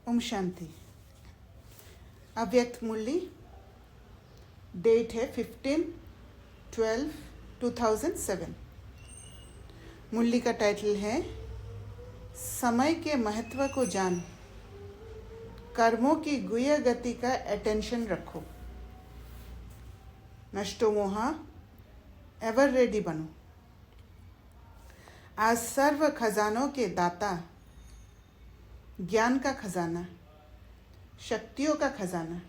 ओम शांति। अव्यक्त मुरली, डेट है 15/12/2007। मुरली का टाइटल है समय के महत्व को जान, कर्मों की गुह्य गति का अटेंशन रखो, नष्टो मोहा, एवर रेडी बनो। आज सर्व खजानों के दाता, ज्ञान का खजाना, शक्तियों का खजाना,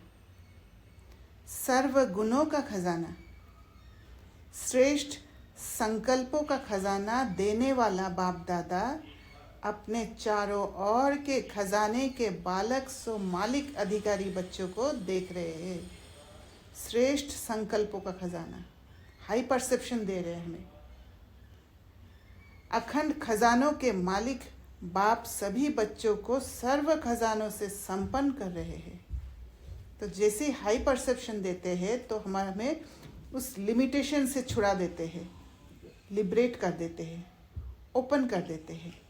सर्व गुणों का खजाना, श्रेष्ठ संकल्पों का खजाना देने वाला बाप दादा अपने चारों ओर के खजाने के बालक सो मालिक अधिकारी बच्चों को देख रहे हैं। श्रेष्ठ संकल्पों का खजाना, हाई परसेप्शन दे रहे हैं हमें। अखंड खजानों के मालिक बाप सभी बच्चों को सर्व खजानों से संपन्न कर रहे हैं। तो जैसे हाई परसेप्शन देते हैं तो हमें उस लिमिटेशन से छुड़ा देते हैं, लिबरेट कर देते हैं, ओपन कर देते हैं।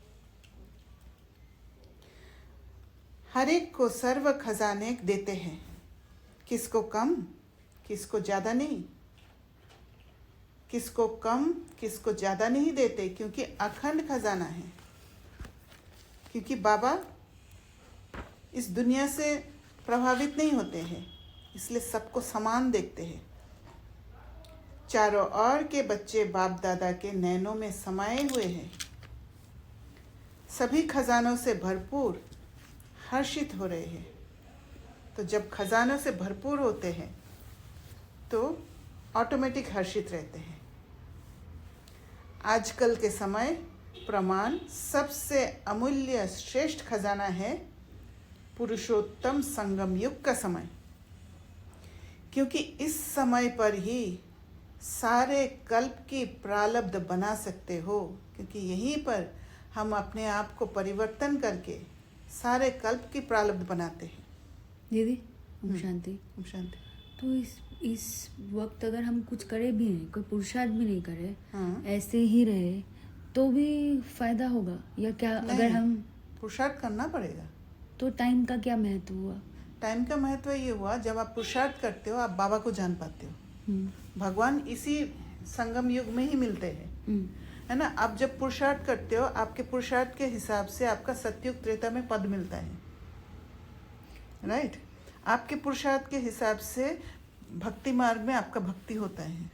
हर एक को सर्व खजाने देते हैं, किसको कम, किसको ज़्यादा नहीं। किसको कम, किसको ज़्यादा नहीं देते, क्योंकि अखंड खजाना है। क्योंकि बाबा इस दुनिया से प्रभावित नहीं होते हैं, इसलिए सबको समान देखते हैं। चारों ओर के बच्चे बाप दादा के नैनों में समाये हुए हैं। सभी खजानों से भरपूर हर्षित हो रहे हैं। तो जब खजानों से भरपूर होते हैं तो ऑटोमेटिक हर्षित रहते हैं। आजकल के समय प्रमाण सबसे अमूल्य श्रेष्ठ खजाना है पुरुषोत्तम संगम युग का समय, क्योंकि इस समय पर ही सारे कल्प की प्रारब्ध बना सकते हो। क्योंकि यहीं पर हम अपने आप को परिवर्तन करके सारे कल्प की प्रारब्ध बनाते हैं। दीदी ओम शांति। ओम शांति। तो इस वक्त अगर हम कुछ करे भी नहीं, कोई पुरुषार्थ भी नहीं करे, हाँ। ऐसे ही रहे तो भी फायदा होगा या क्या? अगर हम पुरुषार्थ करना पड़ेगा। तो टाइम का क्या महत्व हुआ? टाइम का महत्व ये हुआ, जब आप पुरुषार्थ करते हो आप बाबा को जान पाते हो। भगवान इसी संगम युग में ही मिलते हैं, है ना। आप जब पुरुषार्थ करते हो, आपके पुरुषार्थ के हिसाब से आपका सतयुग त्रेता में पद मिलता है, राइट। आपके पुरुषार्थ के हिसाब से भक्ति मार्ग में आपका भक्ति होता है।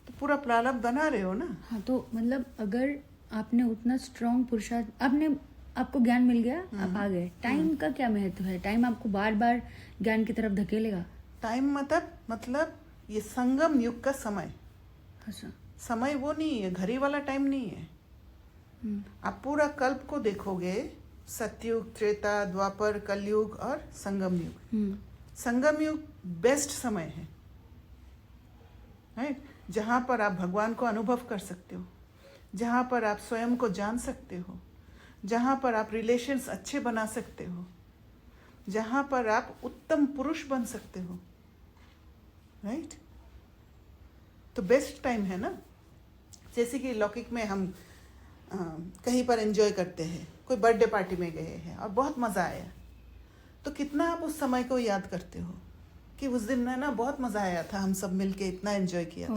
तो पूरा प्रारब्ध बना रहे हो ना। हाँ, तो मतलब अगर आपने उतना स्ट्रॉन्ग पुरुषार्थ, आपको ज्ञान मिल गया, आप आ गए, टाइम का क्या महत्व है? टाइम आपको बार बार ज्ञान की तरफ धकेलेगा। टाइम मतलब ये संगम युग का समय। अच्छा। समय वो नहीं है, घड़ी वाला टाइम नहीं है। आप पूरा कल्प को देखोगे, सतयुग, त्रेता, द्वापर, कलयुग और संगम युग। संगम युग बेस्ट समय है, राइट। जहाँ पर आप भगवान को अनुभव कर सकते हो, जहाँ पर आप स्वयं को जान सकते हो, जहाँ पर आप रिलेशंस अच्छे बना सकते हो, जहाँ पर आप उत्तम पुरुष बन सकते हो, राइट। तो बेस्ट टाइम है ना। जैसे कि लौकिक में हम कहीं पर एंजॉय करते हैं, कोई बर्थडे पार्टी में गए हैं और बहुत मज़ा आया, तो कितना आप उस समय को याद करते हो कि उस दिन ना बहुत मज़ा आया था, हम सब मिलके इतना एंजॉय किया था।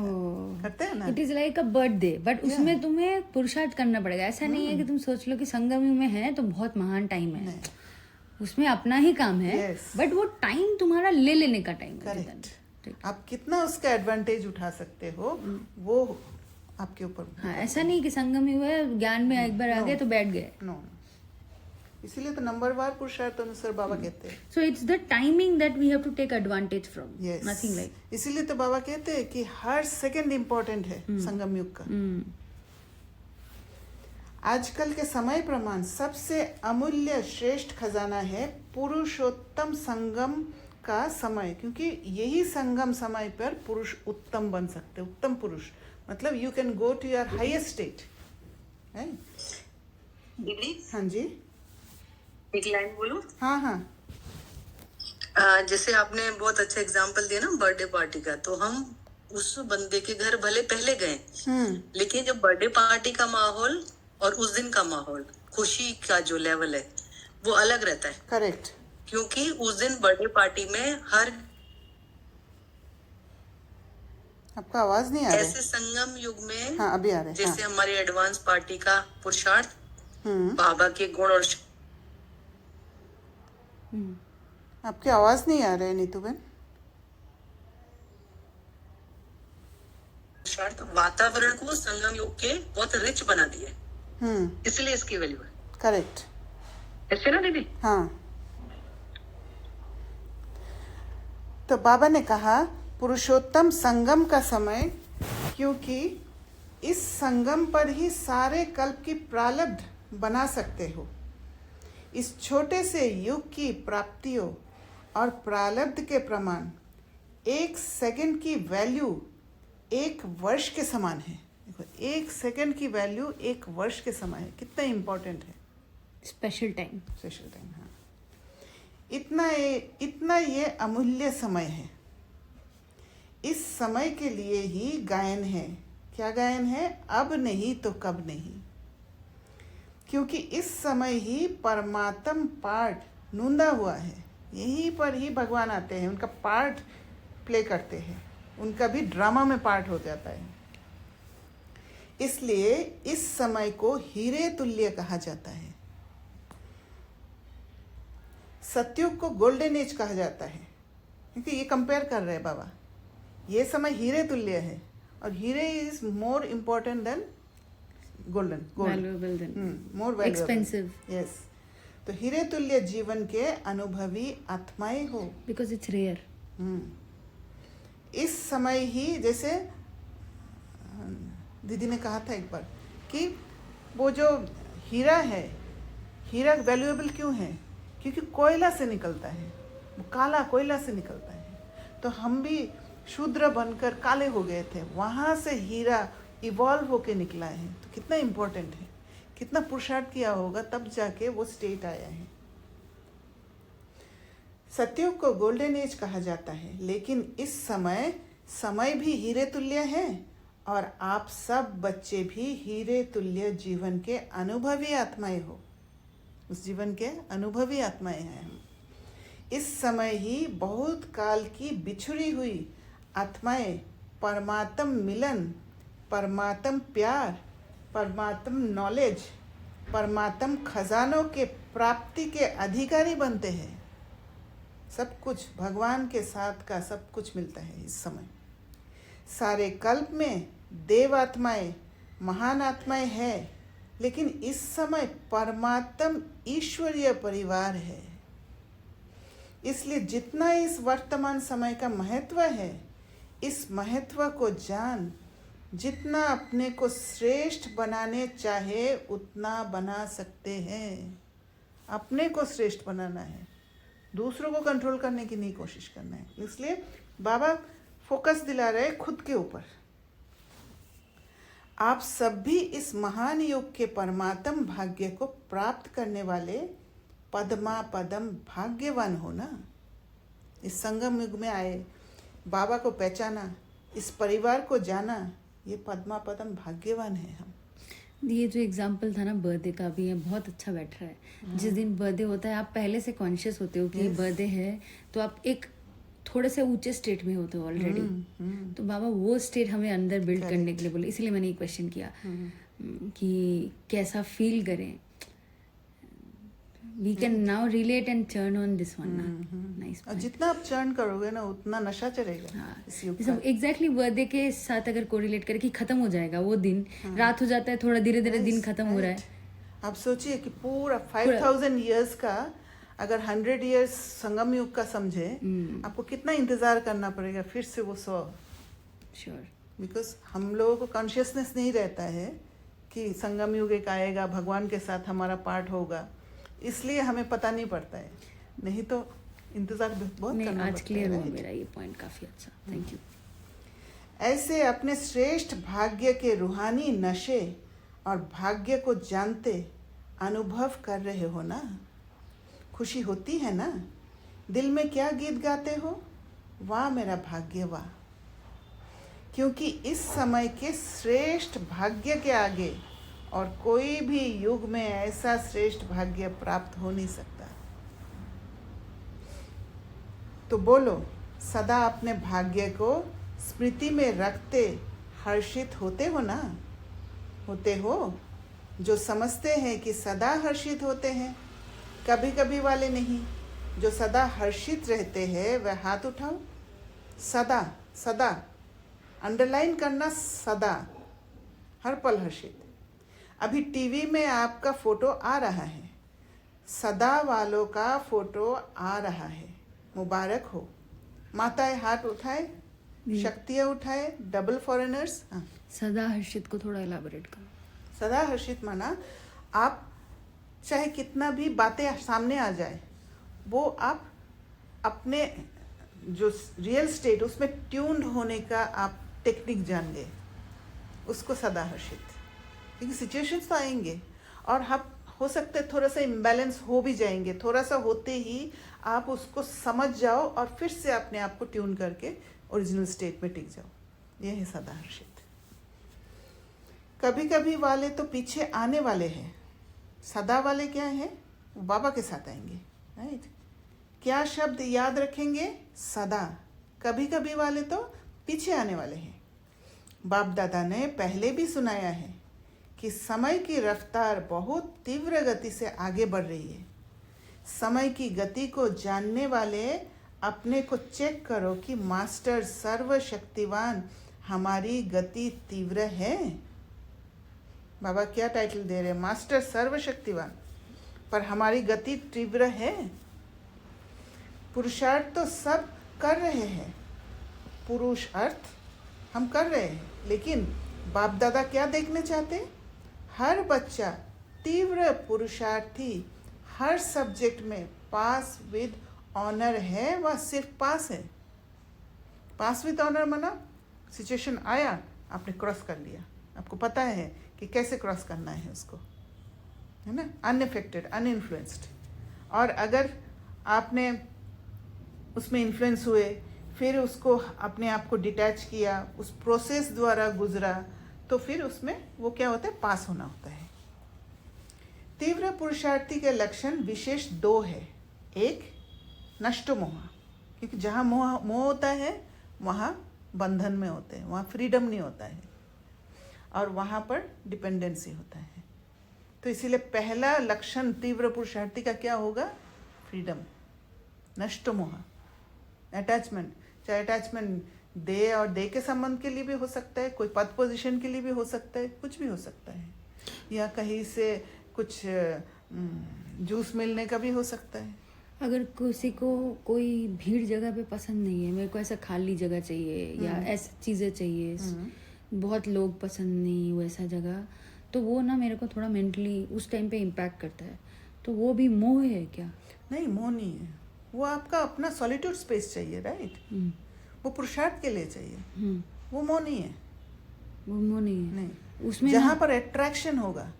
करते हैं ना। It is like a birthday, but उसमें तुम्हें पुरुषार्थ करना पड़ेगा। ऐसा नहीं है कि तुम सोच लो कि संगम में है तो बहुत महान टाइम है, उसमें अपना ही काम है, बट वो टाइम तुम्हारा ले लेने का टाइम है। करेक्ट। आप कितना उसका एडवांटेज उठा सकते हो वो आपके ऊपर। हाँ, ऐसा नहीं कि संगम हुआ है, ज्ञान में एक बार आ गए तो बैठ गए। नो, इसीलिए तो नंबरवार पुरुषार्थ अनुसार बाबा कहते हैं। So it's the timing that we have to take advantage from, nothing like. इसीलिए तो बाबा कहते हैं कि हर सेकंड इम्पोर्टेंट है संगम युग का। आजकल के समय प्रमाण सबसे अमूल्य श्रेष्ठ खजाना है पुरुषोत्तम संगम का समय, क्योंकि यही संगम समय पर पुरुष उत्तम बन सकते। उत्तम पुरुष मतलब you can go to your highest state. दीदी, हाँ जी, एक लाइन बोलूं? हाँ हाँ। जैसे आपने बहुत अच्छा एग्जांपल दिया ना बर्थडे पार्टी का, तो हम उस बंदे के घर भले पहले गए, लेकिन जब बर्थडे पार्टी का माहौल और उस दिन का माहौल, खुशी का जो लेवल है, वो अलग रहता है, करेक्ट। क्योंकि उस दिन बर्थडे पार्टी में हर आपका आवाज नहीं आ रहा ऐसे संगम युग में, हाँ अभी आ रहे हैं। जैसे हमारे एडवांस पार्टी का पुरुषार्थ हम्म, बाबा के गुण और आपकी आवाज नहीं आ रही है नीतू बहन। पुरुषार्थ वातावरण को संगम युग के बहुत रिच बना दिए, इसलिए इसकी वैल्यू है। करेक्ट, ऐसे ना दीदी? हाँ। तो बाबा ने कहा पुरुषोत्तम संगम का समय, क्योंकि इस संगम पर ही सारे कल्प की प्रारब्ध बना सकते हो। इस छोटे से युग की प्राप्तियों और प्रारब्ध के प्रमाण 1 सेकंड की वैल्यू 1 वर्ष के समान है। देखो, 1 सेकंड की वैल्यू 1 वर्ष के समान है। कितना इम्पोर्टेंट है। स्पेशल टाइम, स्पेशल टाइम, हाँ। इतना ये अमूल्य समय है। इस समय के लिए ही गायन है। क्या गायन है? अब नहीं तो कब नहीं। क्योंकि इस समय ही परमात्म पार्ट नूंदा हुआ है। यहीं पर ही भगवान आते हैं, उनका पार्ट प्ले करते हैं, उनका भी ड्रामा में पार्ट हो जाता है। इसलिए इस समय को हीरे तुल्य कहा जाता है। सतयुग को गोल्डन एज कहा जाता है, क्योंकि ये कंपेयर कर रहे हैं बाबा। ये समय हीरे तुल्य है, और हीरे is more important then golden, valuable then, more valuable, expensive. Yes. तो हीरे तुल्य जीवन के अनुभवी आत्माएं हो, बिकॉज इट्स रेयर। इस समय ही, जैसे दीदी ने कहा था एक बार कि वो जो हीरा है, हीरा वैल्यूएबल क्यों है? क्योंकि कोयला से निकलता है, वो काला कोयला से निकलता है। तो हम भी शूद्र बनकर काले हो गए थे, वहाँ से हीरा इवॉल्व होके निकला है। तो कितना इम्पोर्टेंट है, कितना पुरुषार्थ किया होगा तब जाके वो स्टेट आया है। सतयुग को गोल्डन एज कहा जाता है, लेकिन इस समय भी हीरे तुल्य है, और आप सब बच्चे भी हीरे तुल्य जीवन के अनुभवी आत्माएं हो। उस जीवन के अनुभवी आत्माएं हैं हम। इस समय ही बहुत काल की बिछुड़ी हुई आत्माएं परमात्म मिलन, परमात्म प्यार, परमात्म नॉलेज, परमात्म खजानों के प्राप्ति के अधिकारी बनते हैं। सब कुछ भगवान के साथ का सब कुछ मिलता है इस समय। सारे कल्प में देव आत्माएं, महान आत्माएं हैं, लेकिन इस समय परमात्म ईश्वरीय परिवार है। इसलिए जितना इस वर्तमान समय का महत्व है, इस महत्व को जान, जितना अपने को श्रेष्ठ बनाने चाहे उतना बना सकते हैं। अपने को श्रेष्ठ बनाना है, दूसरों को कंट्रोल करने की नहीं कोशिश करना है। इसलिए बाबा फोकस दिला रहे खुद के ऊपर। आप सब भी इस महान योग के परमात्म भाग्य को प्राप्त करने वाले पद्मा पदम भाग्यवान हो ना। इस संगम युग में आए, बाबा को पहचाना, इस परिवार को जाना, ये पद्मा पदम भाग्यवान है हम। ये जो एग्जाम्पल था ना बर्थडे का भी, ये बहुत अच्छा बैठ रहा है। जिस दिन बर्थडे होता है आप पहले से कॉन्शियस होते हो कि बर्थडे है, तो आप एक थोड़े से ऊंचे स्टेट में होते हो ऑलरेडी। तो बाबा वो स्टेट हमें अंदर बिल्ड करने के लिए बोले, इसीलिए मैंने ये क्वेश्चन किया कि कैसा फील करें। We can now relate and churn on this one ना। नाइस। और जितना आप चर्न करोगे ना उतना नशा चढ़ेगा। हाँ, इस युग का। एग्जैक्टली बर्थडे के साथ अगर कोरिलेट करे कि खत्म हो जाएगा वो दिन, रात हो जाता है, थोड़ा धीरे धीरे दिन खत्म हो रहा है। आप सोचिए कि पूरा 5000 ईयर्स का, अगर 100 ईयर्स संगम युग का समझे, आपको कितना इंतजार करना पड़ेगा फिर से वो 100। श्योर। बिकॉज हम लोगों को कॉन्शियसनेस नहीं रहता है कि संगम युग एक आएगा, भगवान के साथ हमारा पार्ट होगा, इसलिए हमें पता नहीं पड़ता है। नहीं तो इंतजार बहुत नहीं, करना आज पड़ता क्लियर है, हुआ right? मेरा ये पॉइंट काफी अच्छा। Thank you. ऐसे अपने श्रेष्ठ भाग्य के रूहानी नशे और भाग्य को जानते अनुभव कर रहे हो ना। खुशी होती है ना? दिल में क्या गीत गाते हो? वाह मेरा भाग्य वाह। क्योंकि इस समय के श्रेष्ठ भाग्य के आगे और कोई भी युग में ऐसा श्रेष्ठ भाग्य प्राप्त हो नहीं सकता। तो बोलो, सदा अपने भाग्य को स्मृति में रखते हर्षित होते हो ना? होते हो? जो समझते हैं कि सदा हर्षित होते हैं, कभी कभी वाले नहीं। जो सदा हर्षित रहते हैं वह हाथ उठाओ। सदा, सदा अंडरलाइन करना, सदा, हर पल हर्षित। अभी टीवी में आपका फोटो आ रहा है, सदा वालों का फोटो आ रहा है, मुबारक हो। माताएं हाथ उठाए, शक्तियाँ उठाए, डबल फॉरेनर्स। हाँ, सदा हर्षित को थोड़ा एलाबोरेट करो। सदा हर्षित माना आप चाहे कितना भी बातें सामने आ जाए, वो आप अपने जो रियल स्टेट उसमें ट्यून्ड होने का आप टेक्निक जान गए, उसको सदा हर्षित। क्योंकि सिचुएशंस तो आएंगे और आप हो सकता है थोड़ा सा इम्बैलेंस हो भी जाएंगे, थोड़ा सा होते ही आप उसको समझ जाओ और फिर से अपने आप को ट्यून करके ओरिजिनल स्टेट में टिक जाओ। यह है सदा हर्षित। कभी कभी वाले तो पीछे आने वाले हैं, सदा वाले क्या है? वो बाबा के साथ आएंगे, राइट? क्या शब्द याद रखेंगे? सदा। कभी कभी वाले तो पीछे आने वाले हैं। बाप दादा ने पहले भी सुनाया है कि समय की रफ्तार बहुत तीव्र गति से आगे बढ़ रही है। समय की गति को जानने वाले अपने को चेक करो कि मास्टर सर्वशक्तिवान, हमारी गति तीव्र है। बाबा क्या टाइटल दे रहे हैं? मास्टर सर्वशक्तिवान, पर हमारी गति तीव्र है। पुरुषार्थ तो सब कर रहे हैं, पुरुषार्थ हम कर रहे हैं, लेकिन बाप दादा क्या देखने चाहते? हर बच्चा तीव्र पुरुषार्थी, हर सब्जेक्ट में पास विद ऑनर है। वह सिर्फ पास है। पास विद ऑनर माना सिचुएशन आया, आपने क्रॉस कर लिया, आपको पता है कि कैसे क्रॉस करना है उसको, है ना? अनअफेक्टेड, अनइन्फ्लुएंस्ड। और अगर आपने उसमें इन्फ्लुएंस हुए, फिर उसको अपने आप को डिटैच किया, उस प्रोसेस द्वारा गुजरा, तो फिर उसमें वो क्या होता है? पास होना होता है। तीव्र पुरुषार्थी के लक्षण विशेष दो है। एक नष्ट मोह, क्योंकि जहाँ मोह होता है वहाँ बंधन में होते हैं, वहाँ फ्रीडम नहीं होता है, और वहाँ पर डिपेंडेंसी होता है। तो इसीलिए पहला लक्षण तीव्र पुरुषार्थी का क्या होगा? फ्रीडम, नष्ट मोह, अटैचमेंट। चाहे अटैचमेंट दे और दे के संबंध के लिए भी हो सकता है, कोई पद पोजीशन के लिए भी हो सकता है, कुछ भी हो सकता है, या कहीं से कुछ जूस मिलने का भी हो सकता है। अगर किसी को कोई भीड़ जगह पे पसंद नहीं है, मेरे को ऐसा खाली जगह चाहिए या ऐसी चीज़ें चाहिए, बहुत लोग पसंद नहीं वैसा जगह, तो वो ना मेरे को थोड़ा मेंटली उस टाइम पे इम्पैक्ट करता है। तो वो भी मोह है क्या? नहीं, मोह नहीं है। वो आपका अपना सॉलिट्यूड स्पेस चाहिए, राइट? वो पुरुषार्थ के लिए चाहिए, वो मोह नहीं है। वो मोह नहीं है। नहीं, उसमें जहाँ पर अट्रैक्शन होगा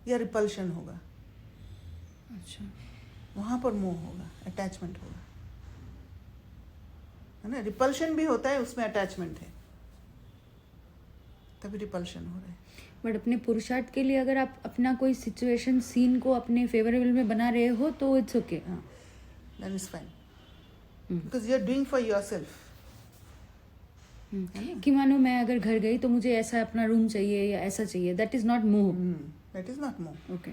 या रिपल्शन होगा, अच्छा, वहाँ पर मोह होगा, अटैचमेंट होगा, है ना? रिपल्शन भी होता है, उसमें अटैचमेंट है, तभी रिपल्शन हो रहा है। बट अपने पुरुषार्थ के लिए अगर आप अपना कोई सिचुएशन सीन को अपने फेवरेबल में बना रहे हो तो it's okay, then is fine, because you are doing for yourself. कि मानो मैं अगर घर गई तो मुझे ऐसा अपना रूम चाहिए या ऐसा चाहिए, दैट इज नॉट मोह। दैट इज नॉट मोह। ओके,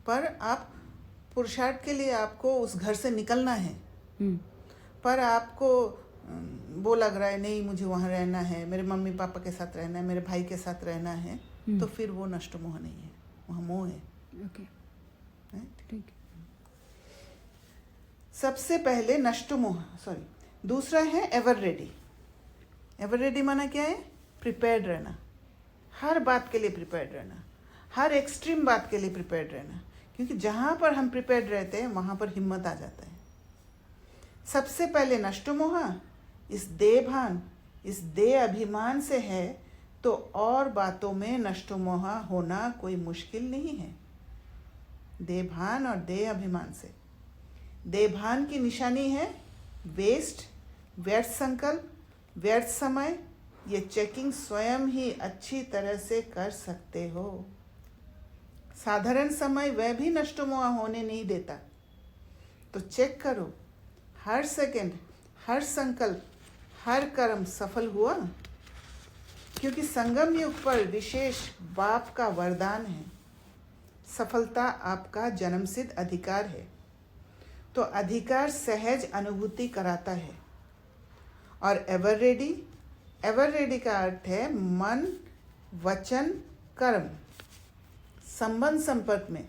पर आप पुरुषार्थ के लिए आपको उस घर से निकलना है, पर आपको वो लग रहा है नहीं मुझे वहाँ रहना है, मेरे मम्मी पापा के साथ रहना है, मेरे भाई के साथ रहना है, तो फिर वो नष्ट मोह नहीं है, वहाँ मोह है। ओके, ठीक। सबसे पहले नष्ट मोह, सॉरी, दूसरा है एवर रेडी। एवर रेडी माना क्या है? प्रिपेयर्ड रहना, हर बात के लिए प्रिपेयर्ड रहना, हर एक्सट्रीम बात के लिए प्रिपेयर्ड रहना, क्योंकि जहाँ पर हम प्रिपेयर्ड रहते हैं वहाँ पर हिम्मत आ जाता है। सबसे पहले नष्ट मोह इस देह भान, इस देह अभिमान से है, तो और बातों में नष्ट मोह होना कोई मुश्किल नहीं है। देह भान और देह अभिमान से, देह भान की निशानी है वेस्ट, व्यर्थ संकल्प, व्यर्थ समय। ये चेकिंग स्वयं ही अच्छी तरह से कर सकते हो। साधारण समय वह भी नष्ट मोह होने नहीं देता, तो चेक करो हर सेकंड, हर संकल्प, हर कर्म सफल हुआ, क्योंकि संगम युग पर विशेष बाप का वरदान है। सफलता आपका जन्मसिद्ध अधिकार है, तो अधिकार सहज अनुभूति कराता है। और एवर रेडी का अर्थ है मन, वचन, कर्म, संबंध संपर्क में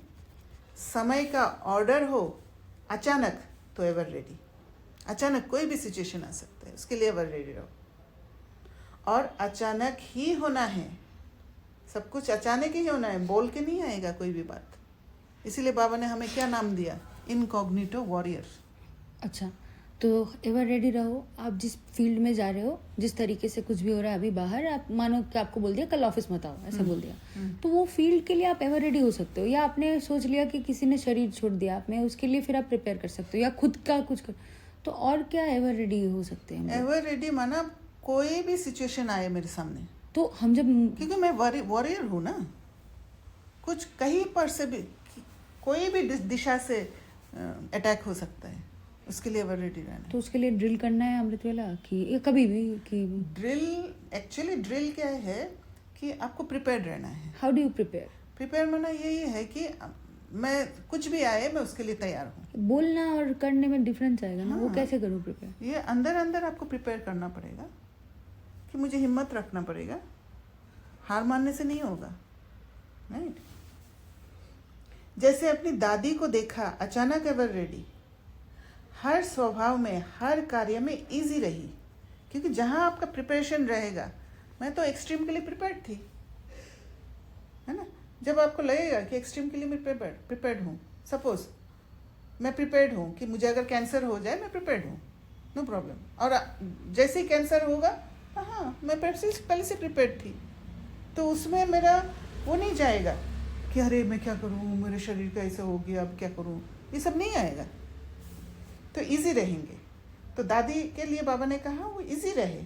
समय का ऑर्डर हो अचानक तो एवर रेडी। अचानक कोई भी सिचुएशन आ सकता है, उसके लिए एवर रेडी रहो। और अचानक ही होना है, सब कुछ अचानक ही होना है, बोल के नहीं आएगा कोई भी बात। इसीलिए बाबा ने हमें क्या नाम दिया, इनकॉग्निटो वॉरियर। अच्छा, तो एवर रेडी रहो। आप जिस फील्ड में जा रहे हो, जिस तरीके से कुछ भी हो रहा है अभी बाहर, आप मानो कि आपको बोल दिया कल ऑफिस मत आओ, ऐसा बोल दिया, तो वो फील्ड के लिए आप एवर रेडी हो सकते हो। या आपने सोच लिया कि किसी ने शरीर छोड़ दिया आपने, उसके लिए फिर आप प्रिपेयर कर सकते हो, या खुद का कुछ कर, तो और क्या एवर रेडी हो सकते हैं? एवर रेडी माना कोई भी सिचुएशन आए मेरे सामने, तो हम जब, क्योंकि मैं वॉरियर हूँ ना, कुछ कहीं पर से भी कोई भी दिशा से अटैक हो सकता है, उसके लिए एवर रेडी रहना है। तो उसके लिए ड्रिल करना है अमृत वेला कि कभी भी कि ड्रिल क्या है कि आपको प्रिपेयर्ड रहना है। हाउ डू यू प्रिपेयर माना यही है कि मैं कुछ भी आए मैं उसके लिए तैयार हूँ। बोलना और करने में डिफरेंस आएगा ना। हाँ। वो कैसे करूँ प्रिपेयर? ये अंदर आपको प्रिपेयर करना पड़ेगा कि मुझे हिम्मत रखना पड़ेगा, हार मानने से नहीं होगा, राइट। जैसे अपनी दादी को देखा, अचानक एवर रेडी, हर स्वभाव में, हर कार्य में इजी रही, क्योंकि जहाँ आपका प्रिपरेशन रहेगा। मैं तो एक्सट्रीम के लिए प्रिपेयर्ड थी, है ना। जब आपको लगेगा कि एक्सट्रीम के लिए मैं प्रिपेयर्ड हूँ, सपोज मैं प्रिपेयर्ड हूँ कि मुझे अगर कैंसर हो जाए, मैं प्रिपेयर्ड हूँ, नो प्रॉब्लम। और जैसे ही कैंसर होगा, हाँ मैं पहले से प्रिपेयर्ड थी, तो उसमें मेरा वो नहीं जाएगा कि अरे मैं क्या करूँ, मेरे शरीर का ऐसा हो गया, अब क्या करूँ, ये सब नहीं आएगा। तो इजी रहेंगे। तो दादी के लिए बाबा ने कहा वो इजी रहे,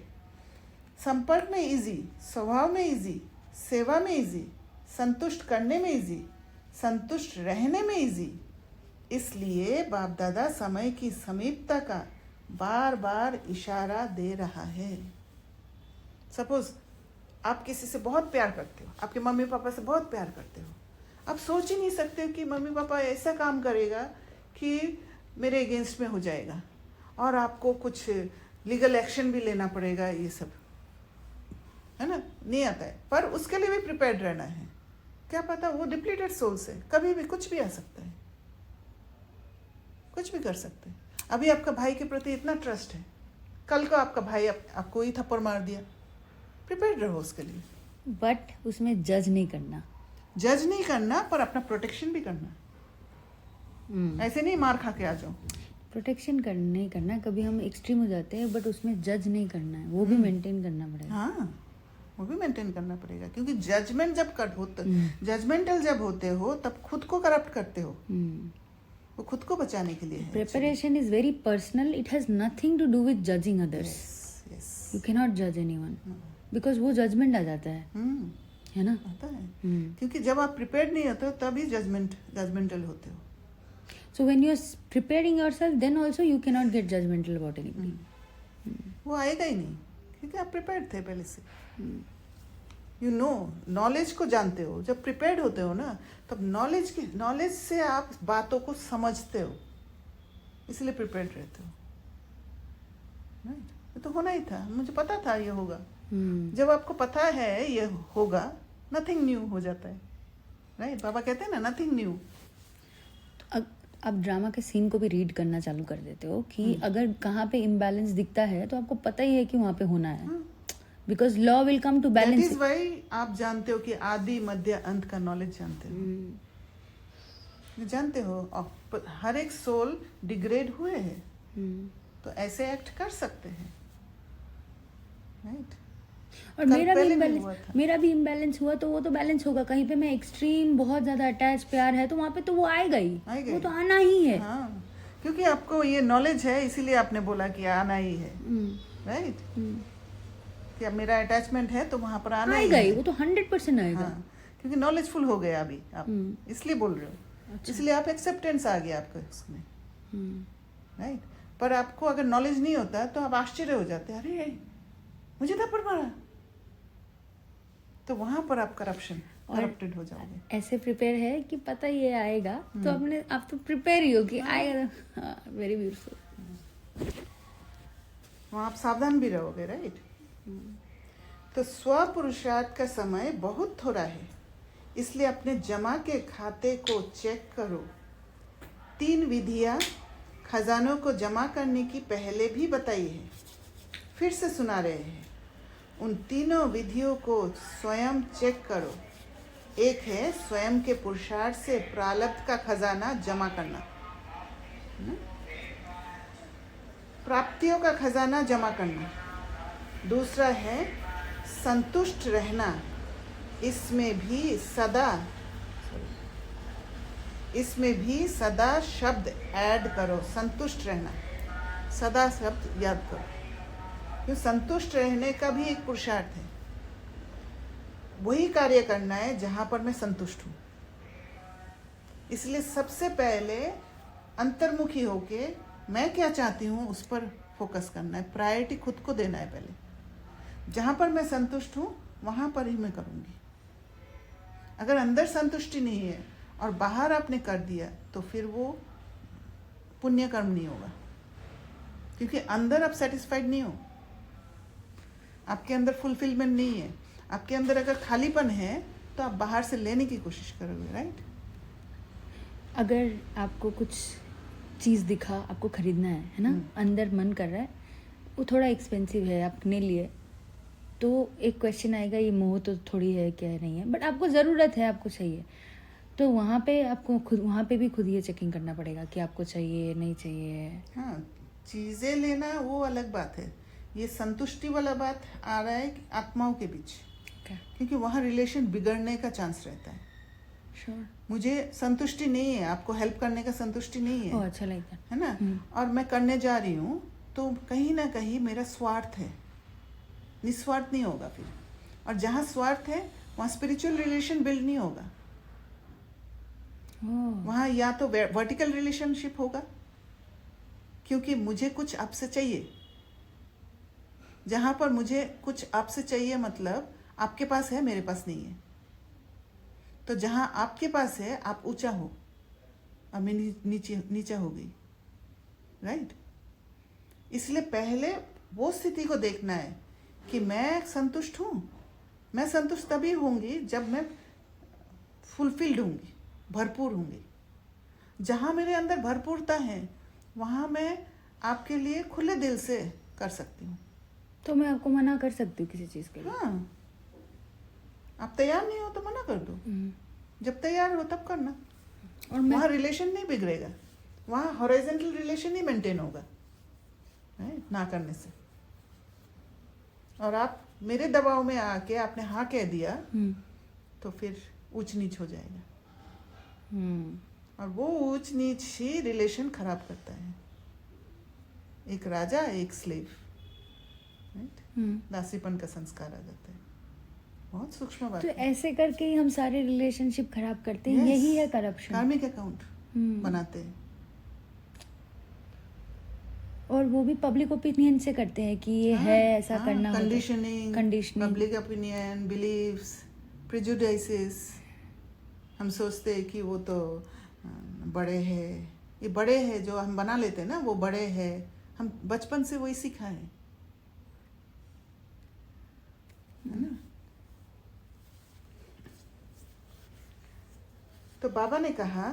संपर्क में इजी, स्वभाव में इजी, सेवा में इजी, संतुष्ट करने में इजी, संतुष्ट रहने में इजी। इसलिए बाप दादा समय की समीपता का बार बार इशारा दे रहा है। सपोज आप किसी से बहुत प्यार करते हो, आपके मम्मी पापा से बहुत प्यार करते हो, आप सोच ही नहीं सकते हो कि मम्मी पापा ऐसा काम करेगा कि मेरे अगेंस्ट में हो जाएगा और आपको कुछ लीगल एक्शन भी लेना पड़ेगा, ये सब है ना, नहीं आता है। पर उसके लिए भी प्रिपेयर्ड रहना है। क्या पता वो डिप्लीटेड सोल से कभी भी कुछ भी आ सकता है, कुछ भी कर सकते हैं। अभी आपका भाई के प्रति इतना ट्रस्ट है, कल को आपका भाई आपको ही थप्पड़ मार दिया, प्रिपेयर्ड रहो उसके लिए। बट उसमें जज नहीं करना, पर अपना प्रोटेक्शन भी करना। ऐसे नहीं मार खा के आ जाओ। प्रोटेक्शन नहीं करना, कभी हम एक्सट्रीम हो जाते हैं, बट उसमें जज नहीं करना है, वो भी मेंटेन करना पड़ेगा। हाँ, वो भी मेंटेन करना पड़ेगा, क्योंकि जजमेंट जजमेंटल जब होते हो तब खुद को करप्ट करते हो। वो खुद को बचाने के लिए है। Preparation is very personal, it has nothing to do with judging others. You can not जज एनीवन, बिकॉज वो जजमेंट आ जाता है ना, आता है। क्योंकि जब आप प्रिपेयर्ड नहीं होते हो तभी जजमेंटल होते हो। So when you are preparing yourself, then also you cannot get judgmental about anybody. वो आएगा ही नहीं, क्योंकि आप प्रिपेयर्ड थे पहले से। यू नो, नॉलेज को जानते हो। जब प्रिपेयर्ड होते हो ना, तब नॉलेज से आप बातों को समझते हो, इसलिए प्रिपेयर्ड रहते हो। ये तो होना ही था, मुझे पता था ये होगा। जब आपको पता है ये होगा, नथिंग न्यू हो जाता है, राइट। बाबा कहते हैं ना, नथिंग न्यू। आप ड्रामा के सीन को भी रीड करना चालू कर देते हो कि अगर कहाँ पे इम्बैलेंस दिखता है तो आपको पता ही है कि वहाँ पे होना है, because law will come to balance. That is why आप जानते हो कि आदि मध्य अंत का नॉलेज जानते हो। जानते हो हर एक सोल डिग्रेड हुए हैं, तो ऐसे एक्ट कर सकते हैं, राइट। और मेरा भी इम्बैलेंस हुआ, तो वो तो बैलेंस होगा। कहीं पे मैं एक्सट्रीम बहुत ज्यादा अटैच प्यार है, तो वहाँ पे तो वो आएगा ही, वो तो आना ही है। हाँ, क्योंकि आपको ये नॉलेज है, इसीलिए आपने बोला कि आना ही है, राइट। कि अब मेरा अटैचमेंट है तो वहाँ पर आना ही, वो तो 100% आएगा। हाँ, क्योंकि नॉलेजफुल हो गया अभी आप, इसलिए बोल रहे हो। इसलिए आप एक्सेप्टेंस आ गया आपको उसमें, राइट। पर आपको अगर नॉलेज नहीं होता तो आप आश्चर्य हो जाते हैं, अरे मुझे थप्पड़ मारा, तो वहां पर आप करप्टेड हो जाओगे। ऐसे प्रिपेयर है कि पता ये आएगा, तो अपने आप तो प्रिपेयर ही हो कि आएगा। Very beautiful. वहां आप सावधान भी रहोगे, राइट। तो स्व पुरुषार्थ का समय बहुत थोड़ा है, इसलिए अपने जमा के खाते को चेक करो। 3 विधियां खजानों को जमा करने की पहले भी बताई है, फिर से सुना रहे हैं। उन तीनों विधियों को स्वयं चेक करो। एक है स्वयं के पुरुषार्थ से प्रारब्ध का खजाना जमा करना, प्राप्तियों का खजाना जमा करना। दूसरा है संतुष्ट रहना, इसमें भी सदा शब्द ऐड करो। संतुष्ट रहना, सदा शब्द याद करो, क्यों संतुष्ट रहने का भी एक पुरुषार्थ है। वही कार्य करना है जहां पर मैं संतुष्ट हूं। इसलिए सबसे पहले अंतर्मुखी होके मैं क्या चाहती हूँ उस पर फोकस करना है, प्रायोरिटी खुद को देना है पहले। जहां पर मैं संतुष्ट हूँ वहां पर ही मैं करूँगी। अगर अंदर संतुष्टि नहीं है और बाहर आपने कर दिया तो फिर वो पुण्य कर्म नहीं होगा, क्योंकि अंदर आप सेटिस्फाइड नहीं हो, आपके अंदर फुलफिलमेंट नहीं है। आपके अंदर अगर खालीपन है तो आप बाहर से लेने की कोशिश करोगे, राइट। अगर आपको कुछ चीज़ दिखा, आपको खरीदना है ना, अंदर मन कर रहा है, वो थोड़ा एक्सपेंसिव है अपने लिए, तो एक क्वेश्चन आएगा ये मोह तो थोड़ी है क्या नहीं है, बट आपको ज़रूरत है, आपको चाहिए, तो वहाँ पे आपको वहाँ पे भी खुद ये चेकिंग करना पड़ेगा कि आपको चाहिए नहीं चाहिए। हाँ, चीज़ें लेना वो अलग बात है। ये संतुष्टि वाला बात आ रहा है आत्माओं के बीच, क्योंकि वहाँ रिलेशन बिगड़ने का चांस रहता है। Sure. मुझे संतुष्टि नहीं है, आपको हेल्प करने का संतुष्टि नहीं है, अच्छा लगता है ना, और मैं करने जा रही हूँ तो कहीं ना कहीं मेरा स्वार्थ है, निस्वार्थ नहीं होगा फिर। और जहाँ स्वार्थ है वहाँ स्पिरिचुअल रिलेशन बिल्ड नहीं होगा। वहाँ या तो वर्टिकल रिलेशनशिप होगा, क्योंकि मुझे कुछ आपसे चाहिए। जहाँ पर मुझे कुछ आपसे चाहिए मतलब आपके पास है, मेरे पास नहीं है। तो जहाँ आपके पास है आप ऊंचा हो और मैं नीचा हो गई, राइट। इसलिए पहले वो स्थिति को देखना है कि मैं संतुष्ट हूँ। मैं संतुष्ट तभी होंगी जब मैं फुलफिल्ड होंगी, भरपूर होंगी। जहाँ मेरे अंदर भरपूरता है वहाँ मैं आपके लिए खुले दिल से कर सकती हूँ। तो मैं आपको मना कर सकती हूँ किसी चीज़ के लिए? हाँ, आप तैयार नहीं हो तो मना कर दो, जब तैयार हो तब करना। और वहाँ रिलेशन नहीं बिगड़ेगा, वहाँ हॉरिजॉन्टल रिलेशन ही मेंटेन होगा, राइट, ना करने से। और आप मेरे दबाव में आके आपने हाँ कह दिया तो फिर ऊंच नीच हो जाएगा। और वो ऊंच नीच ही रिलेशन खराब करता है। एक राजा एक स्लेव, दासीपन का संस्कार आ जाता है। बहुत सूक्ष्म बात तो है। ऐसे करके ही हम सारे रिलेशनशिप खराब करते हैं। यही है करप्शन, कार्मिक अकाउंट बनाते हैं। और वो भी पब्लिक ओपिनियन से करते हैं कि ये है ऐसा करना होता है। Conditioning, public opinion, beliefs, prejudices. हम सोचते हैं कि वो तो बड़े हैं, ये बड़े हैं जो हम बना लेते हैं ना, वो बड़े हैं। हम बचपन से वही सीखा है ना। तो बाबा ने कहा,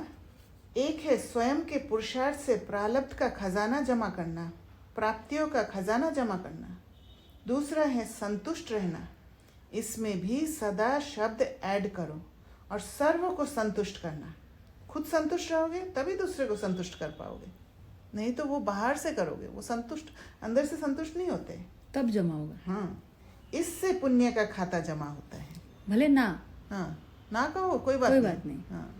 एक है स्वयं के पुरुषार्थ से प्रारब्ध का खजाना जमा करना, प्राप्तियों का खजाना जमा करना। दूसरा है संतुष्ट रहना, इसमें भी सदा शब्द ऐड करो और सर्व को संतुष्ट करना। खुद संतुष्ट रहोगे तभी दूसरे को संतुष्ट कर पाओगे, नहीं तो वो बाहर से करोगे, वो संतुष्ट अंदर से संतुष्ट नहीं होते, तब जमा होगा। हाँ, इससे पुण्य का खाता जमा होता है। भले ना, हाँ, ना कहो कोई बात नहीं। हाँ,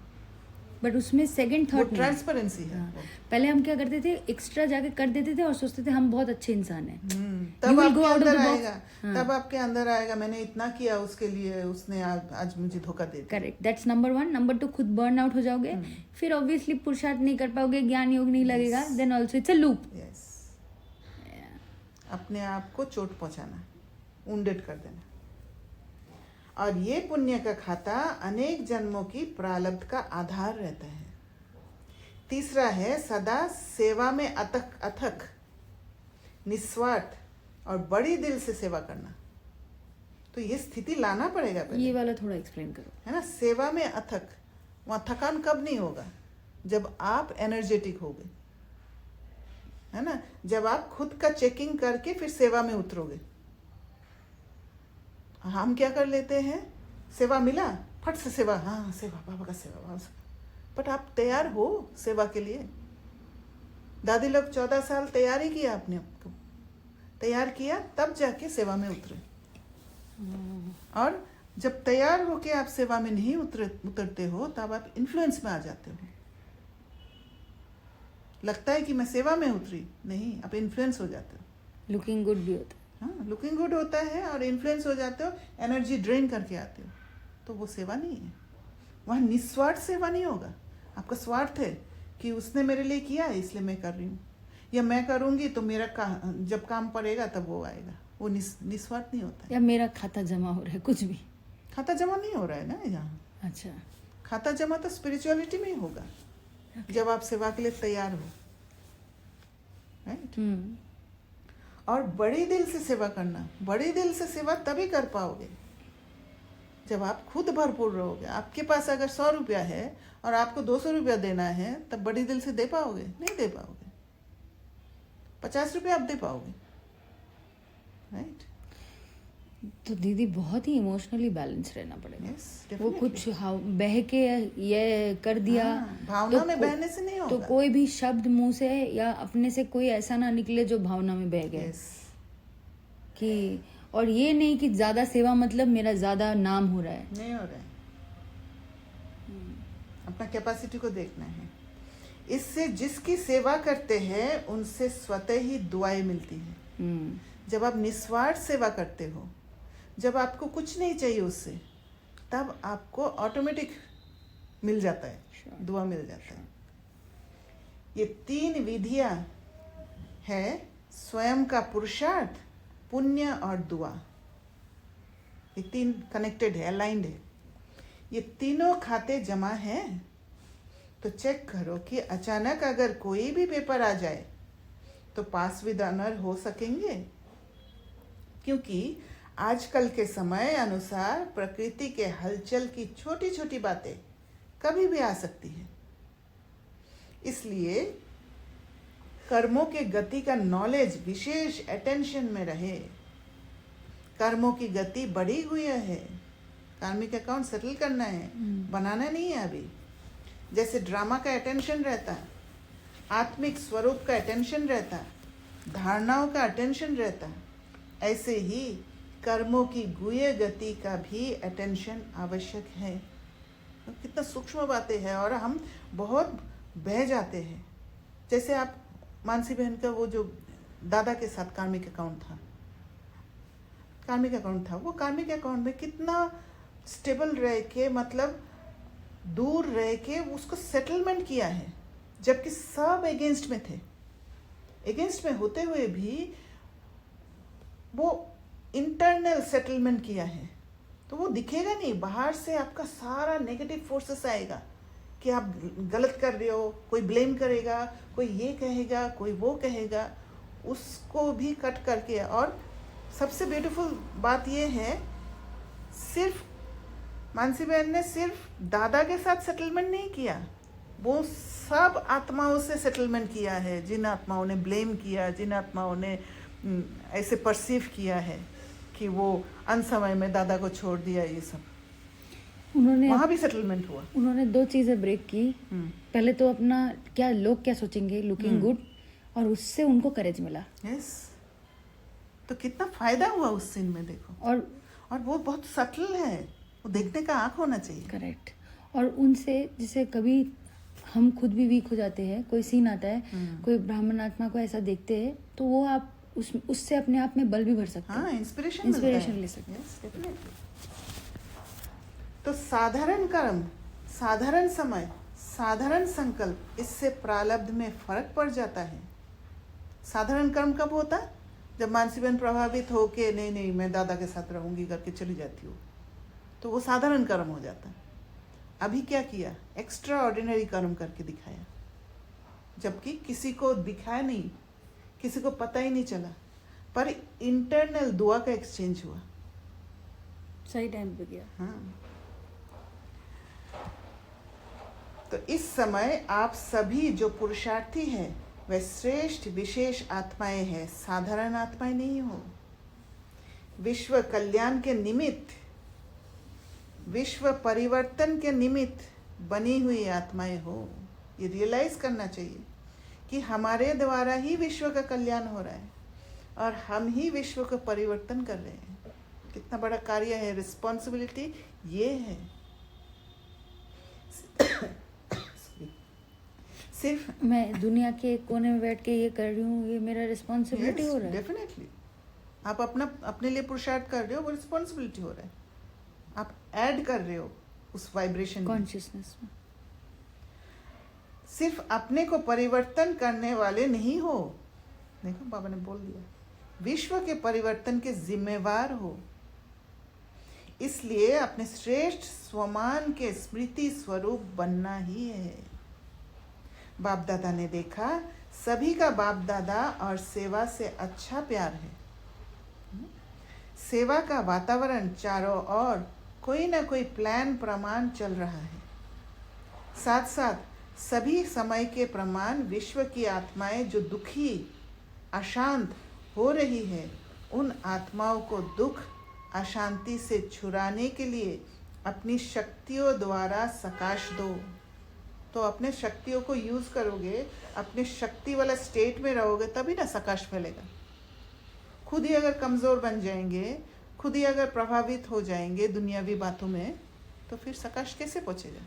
बट उसमें सेकंड थॉट ट्रांसपेरेंसी है। पहले हम क्या करते थे, एक्स्ट्रा जाके कर देते थे और सोचते थे हम बहुत अच्छे इंसान हैं। तब आपके अंदर आएगा, तब आपके अंदर आएगा मैंने इतना किया उसके लिए, उसने आज मुझे धोखा दे दिया। Correct, that's number 1। नंबर 2, खुद बर्न आउट हो जाओगे, फिर ऑब्वियसली पुरुषार्थ नहीं कर पाओगे, ज्ञान योग नहीं लगेगा, then also it's a loop. Yes, अपने आप को चोट पहुंचाना, वुंडेड कर देना। और ये पुण्य का खाता अनेक जन्मों की प्रारब्ध का आधार रहता है। तीसरा है सदा सेवा में अथक निस्वार्थ और बड़ी दिल से सेवा करना। तो ये स्थिति लाना पड़ेगा पहले। ये वाला थोड़ा एक्सप्लेन करो। है ना, सेवा में अथक, वहाँ थकान कब नहीं होगा? जब आप एनर्जेटिक होगे, है ना, जब आप खुद का चेकिंग करके फिर सेवा में उतरोगे। हम क्या कर लेते हैं, सेवा मिला फट से सेवा, हाँ सेवा, बाबा का सेवा, बाबा का। बट आप तैयार हो सेवा के लिए? दादी लोग 14 साल तैयारी किया, अपने आप को तैयार किया, तब जाके सेवा में उतरे। और जब तैयार होके आप सेवा में नहीं उतरते हो, तब आप इन्फ्लुएंस में आ जाते हो। लगता है कि मैं सेवा में उतरी, नहीं, आप इन्फ्लुएंस हो जाते हो। लुकिंग गुड भी होता है। हाँ, लुकिंग गुड होता है और इन्फ्लुएंस हो जाते हो, एनर्जी ड्रेन करके आते हो, तो वो सेवा नहीं है। वहाँ निस्वार्थ सेवा नहीं होगा। आपका स्वार्थ है कि उसने मेरे लिए किया है इसलिए मैं कर रही हूँ, या मैं करूँगी तो मेरा जब काम पड़ेगा तब वो आएगा। वो निस्वार्थ नहीं होता है। या मेरा खाता जमा हो रहा है, कुछ भी खाता जमा नहीं हो रहा है ना यहाँ। अच्छा, खाता जमा तो स्पिरिचुअलिटी में ही होगा, जब आप सेवा के लिए तैयार हो, राइट। और बड़ी दिल से सेवा करना, बड़ी दिल से सेवा तभी कर पाओगे जब आप खुद भरपूर रहोगे। आपके पास अगर 100 रुपया है और आपको 200 रुपया देना है, तब बड़ी दिल से दे पाओगे? नहीं दे पाओगे। 50 रुपया आप दे पाओगे, राइट। तो दीदी बहुत ही इमोशनली बैलेंस रहना पड़ेगा। Yes, वो कुछ बह के ये कर दिया, भावना में बहने से नहीं होगा। तो कोई भी शब्द मुंह से या अपने से कोई ऐसा ना निकले जो भावना में बह गए। कि और ये नहीं कि ज्यादा सेवा मतलब मेरा ज्यादा नाम हो रहा है, नहीं हो रहा है। अपना कैपेसिटी को देखना है। इससे जिसकी सेवा करते हैं उनसे स्वतः ही दुआएं मिलती हैं। जब आप निस्वार्थ सेवा करते हो, जब आपको कुछ नहीं चाहिए उससे, तब आपको ऑटोमेटिक मिल जाता है, दुआ मिल जाता है। ये 3 विधियां है, स्वयं का पुरुषार्थ, पुण्य और दुआ। ये 3 कनेक्टेड है, अलाइंड है। ये तीनों खाते जमा हैं, तो चेक करो कि अचानक अगर कोई भी पेपर आ जाए तो पास विद ऑनर हो सकेंगे। क्योंकि आजकल के समय अनुसार प्रकृति के हलचल की छोटी छोटी बातें कभी भी आ सकती है। इसलिए कर्मों के गति का नॉलेज विशेष अटेंशन में रहे। कर्मों की गति बढ़ी हुई है, कार्मिक अकाउंट सेटल करना है, बनाना नहीं है अभी। जैसे ड्रामा का अटेंशन रहता है, आत्मिक स्वरूप का अटेंशन रहता है, धारणाओं का अटेंशन रहता है, ऐसे ही कर्मों की गुह्य गति का भी अटेंशन आवश्यक है। तो कितना सूक्ष्म बातें हैं और हम बहुत बह जाते हैं। जैसे आप मानसी बहन का वो जो दादा के साथ कार्मिक अकाउंट था, वो कार्मिक अकाउंट में कितना स्टेबल रह के, मतलब दूर रह के उसको सेटलमेंट किया है, जबकि सब अगेंस्ट में थे। अगेंस्ट में होते हुए भी वो इंटरनल सेटलमेंट किया है। तो वो दिखेगा नहीं, बाहर से आपका सारा नेगेटिव फोर्सेस आएगा कि आप गलत कर रहे हो, कोई ब्लेम करेगा, कोई ये कहेगा, कोई वो कहेगा, उसको भी कट करके। और सबसे ब्यूटीफुल बात ये है, सिर्फ मानसी बहन ने सिर्फ दादा के साथ सेटलमेंट नहीं किया, वो सब आत्माओं से सेटलमेंट किया है, जिन आत्माओं ने ब्लेम किया, जिन आत्माओं ने ऐसे परसीव किया है कि वो अनसमय में दादा को छोड़ दिया, ये सब उन्होंने वहाँ भी सेटलमेंट हुआ। उन्होंने 2 चीजें ब्रेक की। पहले तो अपना क्या लोग क्या सोचेंगे, लुकिंग गुड, और उससे उनको करेज मिला। यस, तो कितना फायदा हुआ उस सीन में, देखो। और वो बहुत सटल है, वो देखने का आँख होना चाहिए। करेक्ट। और उनसे जैसे कभी हम खुद भी वीक हो जाते हैं, कोई सीन आता है, कोई ब्राह्मण आत्मा को ऐसा देखते हैं, तो वो आप उससे अपने आप में बल भी भर सकते हैं। हाँ, इंस्पिरेशन ले सकते हैं। Yes, definitely. तो साधारण कर्म, साधारण समय, साधारण संकल्प, इससे प्रारब्ध में फर्क पड़ जाता है। साधारण कर्म कब होता है? जब मानसी बहन प्रभावित हो के नहीं नहीं मैं दादा के साथ रहूंगी करके चली जाती हो, तो वो साधारण कर्म हो जाता है। अभी क्या किया, एक्स्ट्रा ऑर्डिनरी कर्म करके दिखाया, जबकि किसी को दिखाया नहीं, किसी को पता ही नहीं चला, पर इंटरनल दुआ का एक्सचेंज हुआ। सही टाइम पे किया। हाँ, तो इस समय आप सभी जो पुरुषार्थी हैं वह श्रेष्ठ विशेष आत्माएं हैं, साधारण आत्माएं नहीं हो। विश्व कल्याण के निमित्त, विश्व परिवर्तन के निमित्त बनी हुई आत्माएं हो। ये रियलाइज करना चाहिए कि हमारे द्वारा ही विश्व का कल्याण हो रहा है और हम ही विश्व का परिवर्तन कर रहे हैं। कितना बड़ा कार्य है, रिस्पॉन्सिबिलिटी ये है। सिर्फ मैं दुनिया के एक कोने में बैठ के ये कर रही हूँ, ये मेरा रिस्पॉन्सिबिलिटी हो रहा है। डेफिनेटली आप अपने लिए पुरुषार्थ कर रहे हो, वो रिस्पॉन्सिबिलिटी हो रहा है। आप ऐड कर रहे हो उस वाइब्रेशन कॉन्शियसनेस में। सिर्फ अपने को परिवर्तन करने वाले नहीं हो, देखो बाबा ने बोल दिया, विश्व के परिवर्तन के जिम्मेवार हो। इसलिए अपने श्रेष्ठ स्वमान के स्मृति स्वरूप बनना ही है। बाप दादा ने देखा सभी का बाप दादा और सेवा से अच्छा प्यार है। सेवा का वातावरण चारों ओर कोई ना कोई प्लान प्रमाण चल रहा है। साथ साथ सभी समय के प्रमाण विश्व की आत्माएं जो दुखी अशांत हो रही है, उन आत्माओं को दुख अशांति से छुड़ाने के लिए अपनी शक्तियों द्वारा सकाश दो। तो अपने शक्तियों को यूज करोगे, अपने शक्ति वाला स्टेट में रहोगे, तभी ना सकाश फैलेगा। खुद ही अगर कमजोर बन जाएंगे, खुद ही अगर प्रभावित हो जाएंगे दुनियावी बातों में, तो फिर सकाश कैसे पहुंचेगा?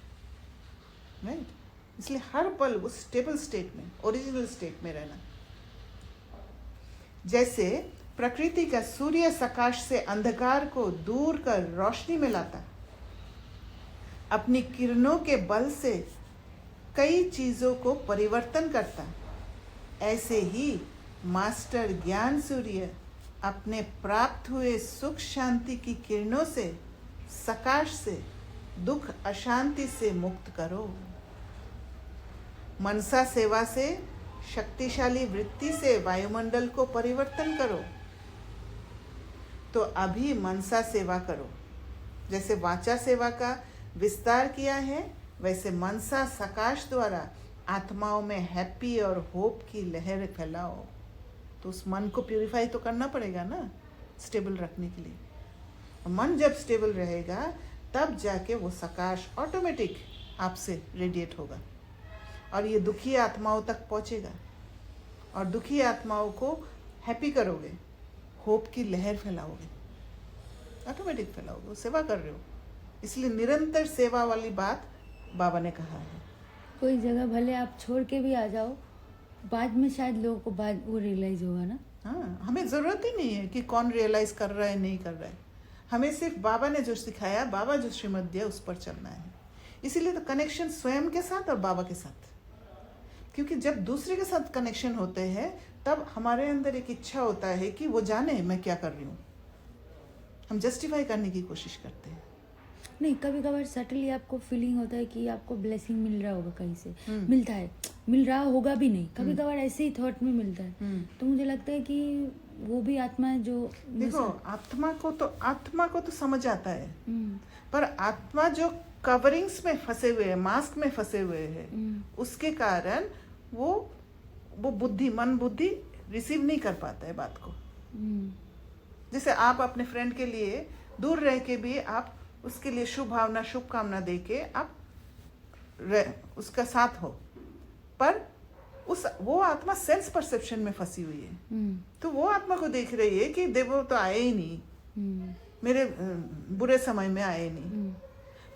राइट? इसलिए हर पल उस स्टेबल स्टेट में, ओरिजिनल स्टेट में रहना। जैसे प्रकृति का सूर्य सकाश से अंधकार को दूर कर रोशनी में लाता, अपनी किरणों के बल से कई चीजों को परिवर्तन करता, ऐसे ही मास्टर ज्ञान सूर्य अपने प्राप्त हुए सुख शांति की किरणों से, सकाश से दुख अशांति से मुक्त करो। मनसा सेवा से, शक्तिशाली वृत्ति से वायुमंडल को परिवर्तन करो। तो अभी मनसा सेवा करो। जैसे वाचा सेवा का विस्तार किया है, वैसे मनसा सकाश द्वारा आत्माओं में हैप्पी और होप की लहर फैलाओ। तो उस मन को प्यूरिफाई तो करना पड़ेगा ना, स्टेबल रखने के लिए। मन जब स्टेबल रहेगा तब जाके वो सकाश ऑटोमेटिक आपसे रेडिएट होगा और ये दुखी आत्माओं तक पहुंचेगा और दुखी आत्माओं को हैप्पी करोगे, होप की लहर फैलाओगे, ऑटोमेटिक फैलाओगे। सेवा कर रहे हो, इसलिए निरंतर सेवा वाली बात बाबा ने कहा है। कोई जगह भले आप छोड़ के भी आ जाओ, बाद में शायद लोगों को बाद वो रियलाइज होगा ना। हाँ, हमें ज़रूरत ही नहीं है कि कौन रियलाइज़ कर रहा है नहीं कर रहा है। हमें सिर्फ बाबा ने जो सिखाया, बाबा जो श्रीमत दिया, उस पर चलना है। इसीलिए तो कनेक्शन स्वयं के साथ और बाबा के साथ, क्योंकि जब दूसरे के साथ कनेक्शन होते हैं तब हमारे अंदर एक इच्छा होता है कि वो जाने मैं क्या कर रही हूँ। हम जस्टिफाई करने की कोशिश करते हैं। नहीं, कभी कभार सटली आपको फीलिंग होता है कि आपको ब्लेसिंग मिल रहा होगा, कहीं से मिलता है, मिल रहा होगा भी नहीं, कभी कभार ऐसे ही थॉट में मिलता है। तो मुझे लगता है कि वो भी आत्मा है जो, देखो आत्मा को तो समझ आता है, पर आत्मा जो कवरिंग्स में फंसे हुए हैं, मास्क में फंसे हुए हैं, उसके कारण वो मन बुद्धि रिसीव नहीं कर पाता है बात को। जैसे आप अपने फ्रेंड के लिए दूर रह के भी आप उसके लिए शुभ भावना शुभकामना दे के आप उसका साथ हो, पर वो आत्मा सेंस परसेप्शन में फंसी हुई है। तो वो आत्मा को देख रही है कि देवो तो आए ही नहीं, मेरे बुरे समय में आए नहीं।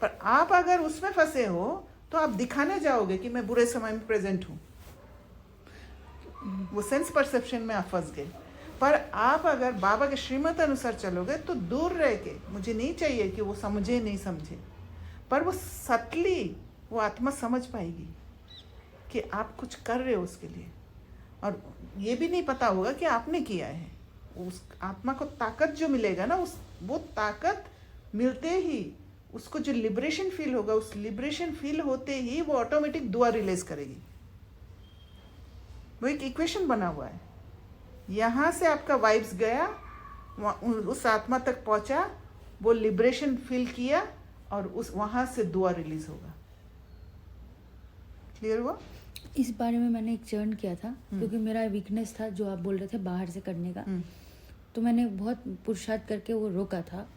पर आप अगर उसमें फंसे हो तो आप दिखाने जाओगे कि मैं बुरे समय में प्रेजेंट हूँ। वो सेंस परसेप्शन में आप फंस गए। पर आप अगर बाबा के श्रीमत अनुसार चलोगे तो दूर रह के, मुझे नहीं चाहिए कि वो समझे नहीं समझे, पर वो सटली वो आत्मा समझ पाएगी कि आप कुछ कर रहे हो उसके लिए, और ये भी नहीं पता होगा कि आपने किया है, उस आत्मा को ताकत जो मिलेगा ना, वो ताकत मिलते ही उसको जो लिबरेशन फील होगा, उस लिबरेशन फील होते ही वो ऑटोमेटिक दुआ रिलीज करेगी। वो एक इक्वेशन बना हुआ है। यहाँ से आपका वाइब्स गया, उस आत्मा तक पहुंचा, वो लिबरेशन फील किया और उस वहां से दुआ रिलीज होगा। क्लियर हुआ? इस बारे में मैंने एक चर्न किया था, क्योंकि मेरा वीकनेस था जो आप बोल रहे थे बाहर से करने का, तो मैंने बहुत पुरुषार्थ करके वो रोका था।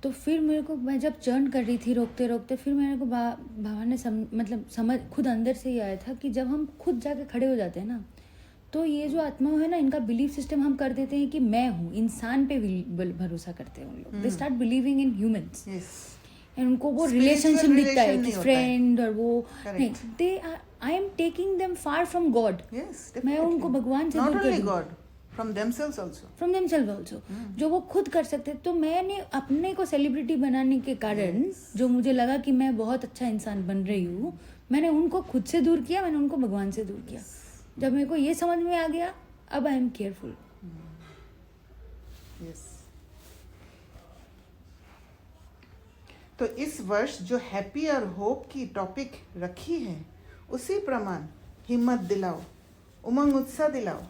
तो फिर मेरे को, मैं जब चर्न कर रही थी रोकते रोकते, फिर मेरे को बाबा ने समझ खुद अंदर से ही आया था कि जब हम खुद जाके खड़े हो जाते हैं ना, तो ये जो आत्मा है ना, इनका बिलीफ सिस्टम हम कर देते हैं कि मैं हूँ, इंसान पे भरोसा करते हैं उन लोग। They start believing in humans, and उनको वो रिलेशनशिप दिखता है कि फ्रेंड और वो नहीं, they I am taking them far from God. मैं उनको भगवान से दूर कर दूं, from themselves also जो वो खुद कर सकते। तो मैंने अपने को सेलिब्रिटी बनाने के कारण जो मुझे लगा कि मैं बहुत अच्छा इंसान बन रही हूँ, मैंने उनको खुद से दूर किया, मैंने उनको भगवान से दूर किया। जब मेरे को ये समझ में आ गया, अब आई एम केयरफुल। तो इस वर्ष जो हैप्पी और होप की टॉपिक रखी है, उसी प्रमाण हिम्मत दिलाओ, उमंग उत्साह दिलाओ,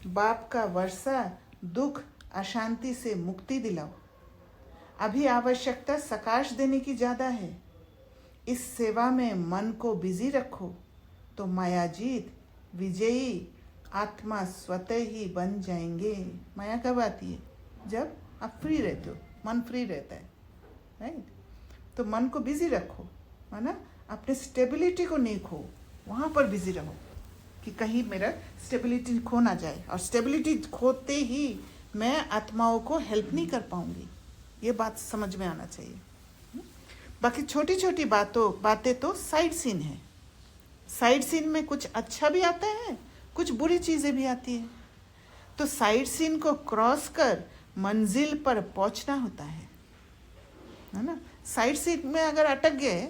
बाप का वर्षा, दुख अशांति से मुक्ति दिलाओ। अभी आवश्यकता सकाश देने की ज़्यादा है। इस सेवा में मन को बिजी रखो तो मायाजीत विजयी आत्मा स्वतः ही बन जाएंगे। माया कब आती है? जब आप फ्री रहते हो, मन फ्री रहता है, राइट? तो मन को बिजी रखो, है ना? अपने स्टेबिलिटी को नहीं खो, वहाँ पर बिजी रहो कि कहीं मेरा स्टेबिलिटी खो ना जाए, और स्टेबिलिटी खोते ही मैं आत्माओं को हेल्प नहीं कर पाऊंगी। ये बात समझ में आना चाहिए। बाकी छोटी छोटी बातें तो साइड सीन है। साइड सीन में कुछ अच्छा भी आता है, कुछ बुरी चीज़ें भी आती है। तो साइड सीन को क्रॉस कर मंजिल पर पहुंचना होता है ना? साइड सीन में अगर अटक गए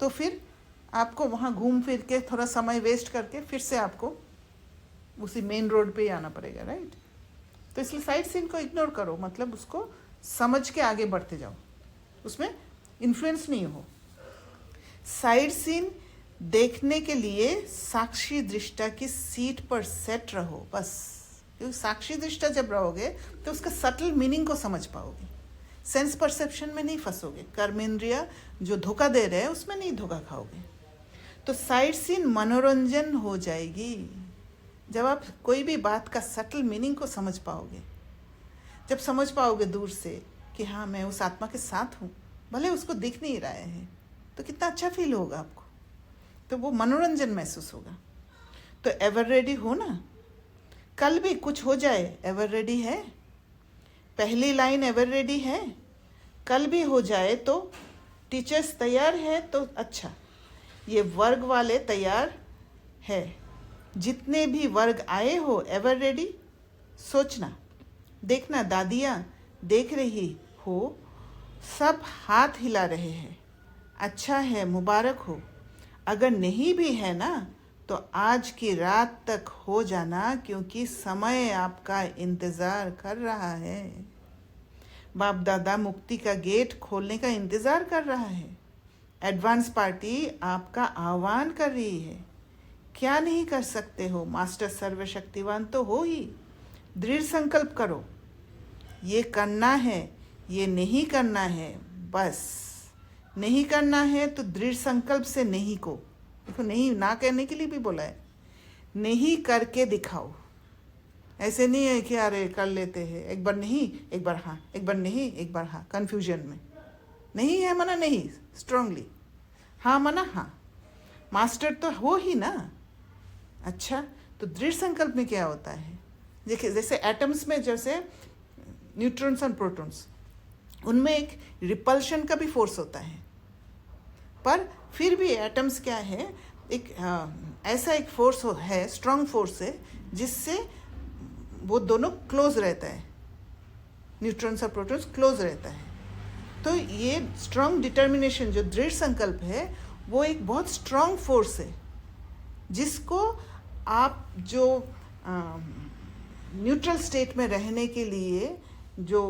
तो फिर आपको वहाँ घूम फिर के थोड़ा समय वेस्ट करके फिर से आपको उसी मेन रोड पे ही आना पड़ेगा, राइट? तो इसलिए साइड सीन को इग्नोर करो, मतलब उसको समझ के आगे बढ़ते जाओ, उसमें इन्फ्लुएंस नहीं हो। साइड सीन देखने के लिए साक्षी दृष्टा की सीट पर सेट रहो, बस। क्योंकि साक्षी दृष्टा जब रहोगे तो उसका सटल मीनिंग को समझ पाओगे, सेंस परसेप्शन में नहीं फंसोगे, कर्मेंद्रिया जो धोखा दे रहे हैं उसमें नहीं धोखा खाओगे। तो साइड सीन मनोरंजन हो जाएगी जब आप कोई भी बात का सटल मीनिंग को समझ पाओगे। जब समझ पाओगे दूर से कि हाँ मैं उस आत्मा के साथ हूँ, भले उसको दिख नहीं रहा है, तो कितना अच्छा फील होगा आपको, तो वो मनोरंजन महसूस होगा। तो एवर रेडी हो ना, कल भी कुछ हो जाए एवर रेडी है। पहली लाइन एवर रेडी है, कल भी हो जाए तो टीचर्स तैयार है तो अच्छा, ये वर्ग वाले तैयार है, जितने भी वर्ग आए हो एवर रेडी। सोचना, देखना, दादियाँ देख रही हो, सब हाथ हिला रहे हैं, अच्छा है, मुबारक हो। अगर नहीं भी है ना तो आज की रात तक हो जाना, क्योंकि समय आपका इंतज़ार कर रहा है। बाप दादा मुक्ति का गेट खोलने का इंतज़ार कर रहा है। एडवांस पार्टी आपका आह्वान कर रही है। क्या नहीं कर सकते हो, मास्टर सर्वशक्तिवान तो हो ही। दृढ़ संकल्प करो, ये करना है, ये नहीं करना है, बस। नहीं करना है तो दृढ़ संकल्प से नहीं को, देखो नहीं ना कहने के लिए भी बोला है, नहीं करके दिखाओ। ऐसे नहीं है कि अरे कर लेते हैं, एक बार नहीं एक बार हाँ, एक बार नहीं एक बार हाँ, कन्फ्यूजन में। नहीं है मना नहीं, स्ट्रांगली हाँ मना हाँ, मास्टर तो हो ही ना। अच्छा, तो दृढ़ संकल्प में क्या होता है? देखिए जैसे एटम्स में जैसे न्यूट्रॉन्स और प्रोटॉन्स, उनमें एक रिपल्शन का भी फोर्स होता है, पर फिर भी एटम्स क्या है, एक ऐसा एक फोर्स है, स्ट्रांग फोर्स है, जिससे वो दोनों क्लोज रहता है, न्यूट्रॉन्स और प्रोटॉन्स क्लोज रहता है। तो ये स्ट्रांग डिटर्मिनेशन जो दृढ़ संकल्प है, वो एक बहुत स्ट्रांग फोर्स है, जिसको आप जो न्यूट्रल स्टेट में रहने के लिए जो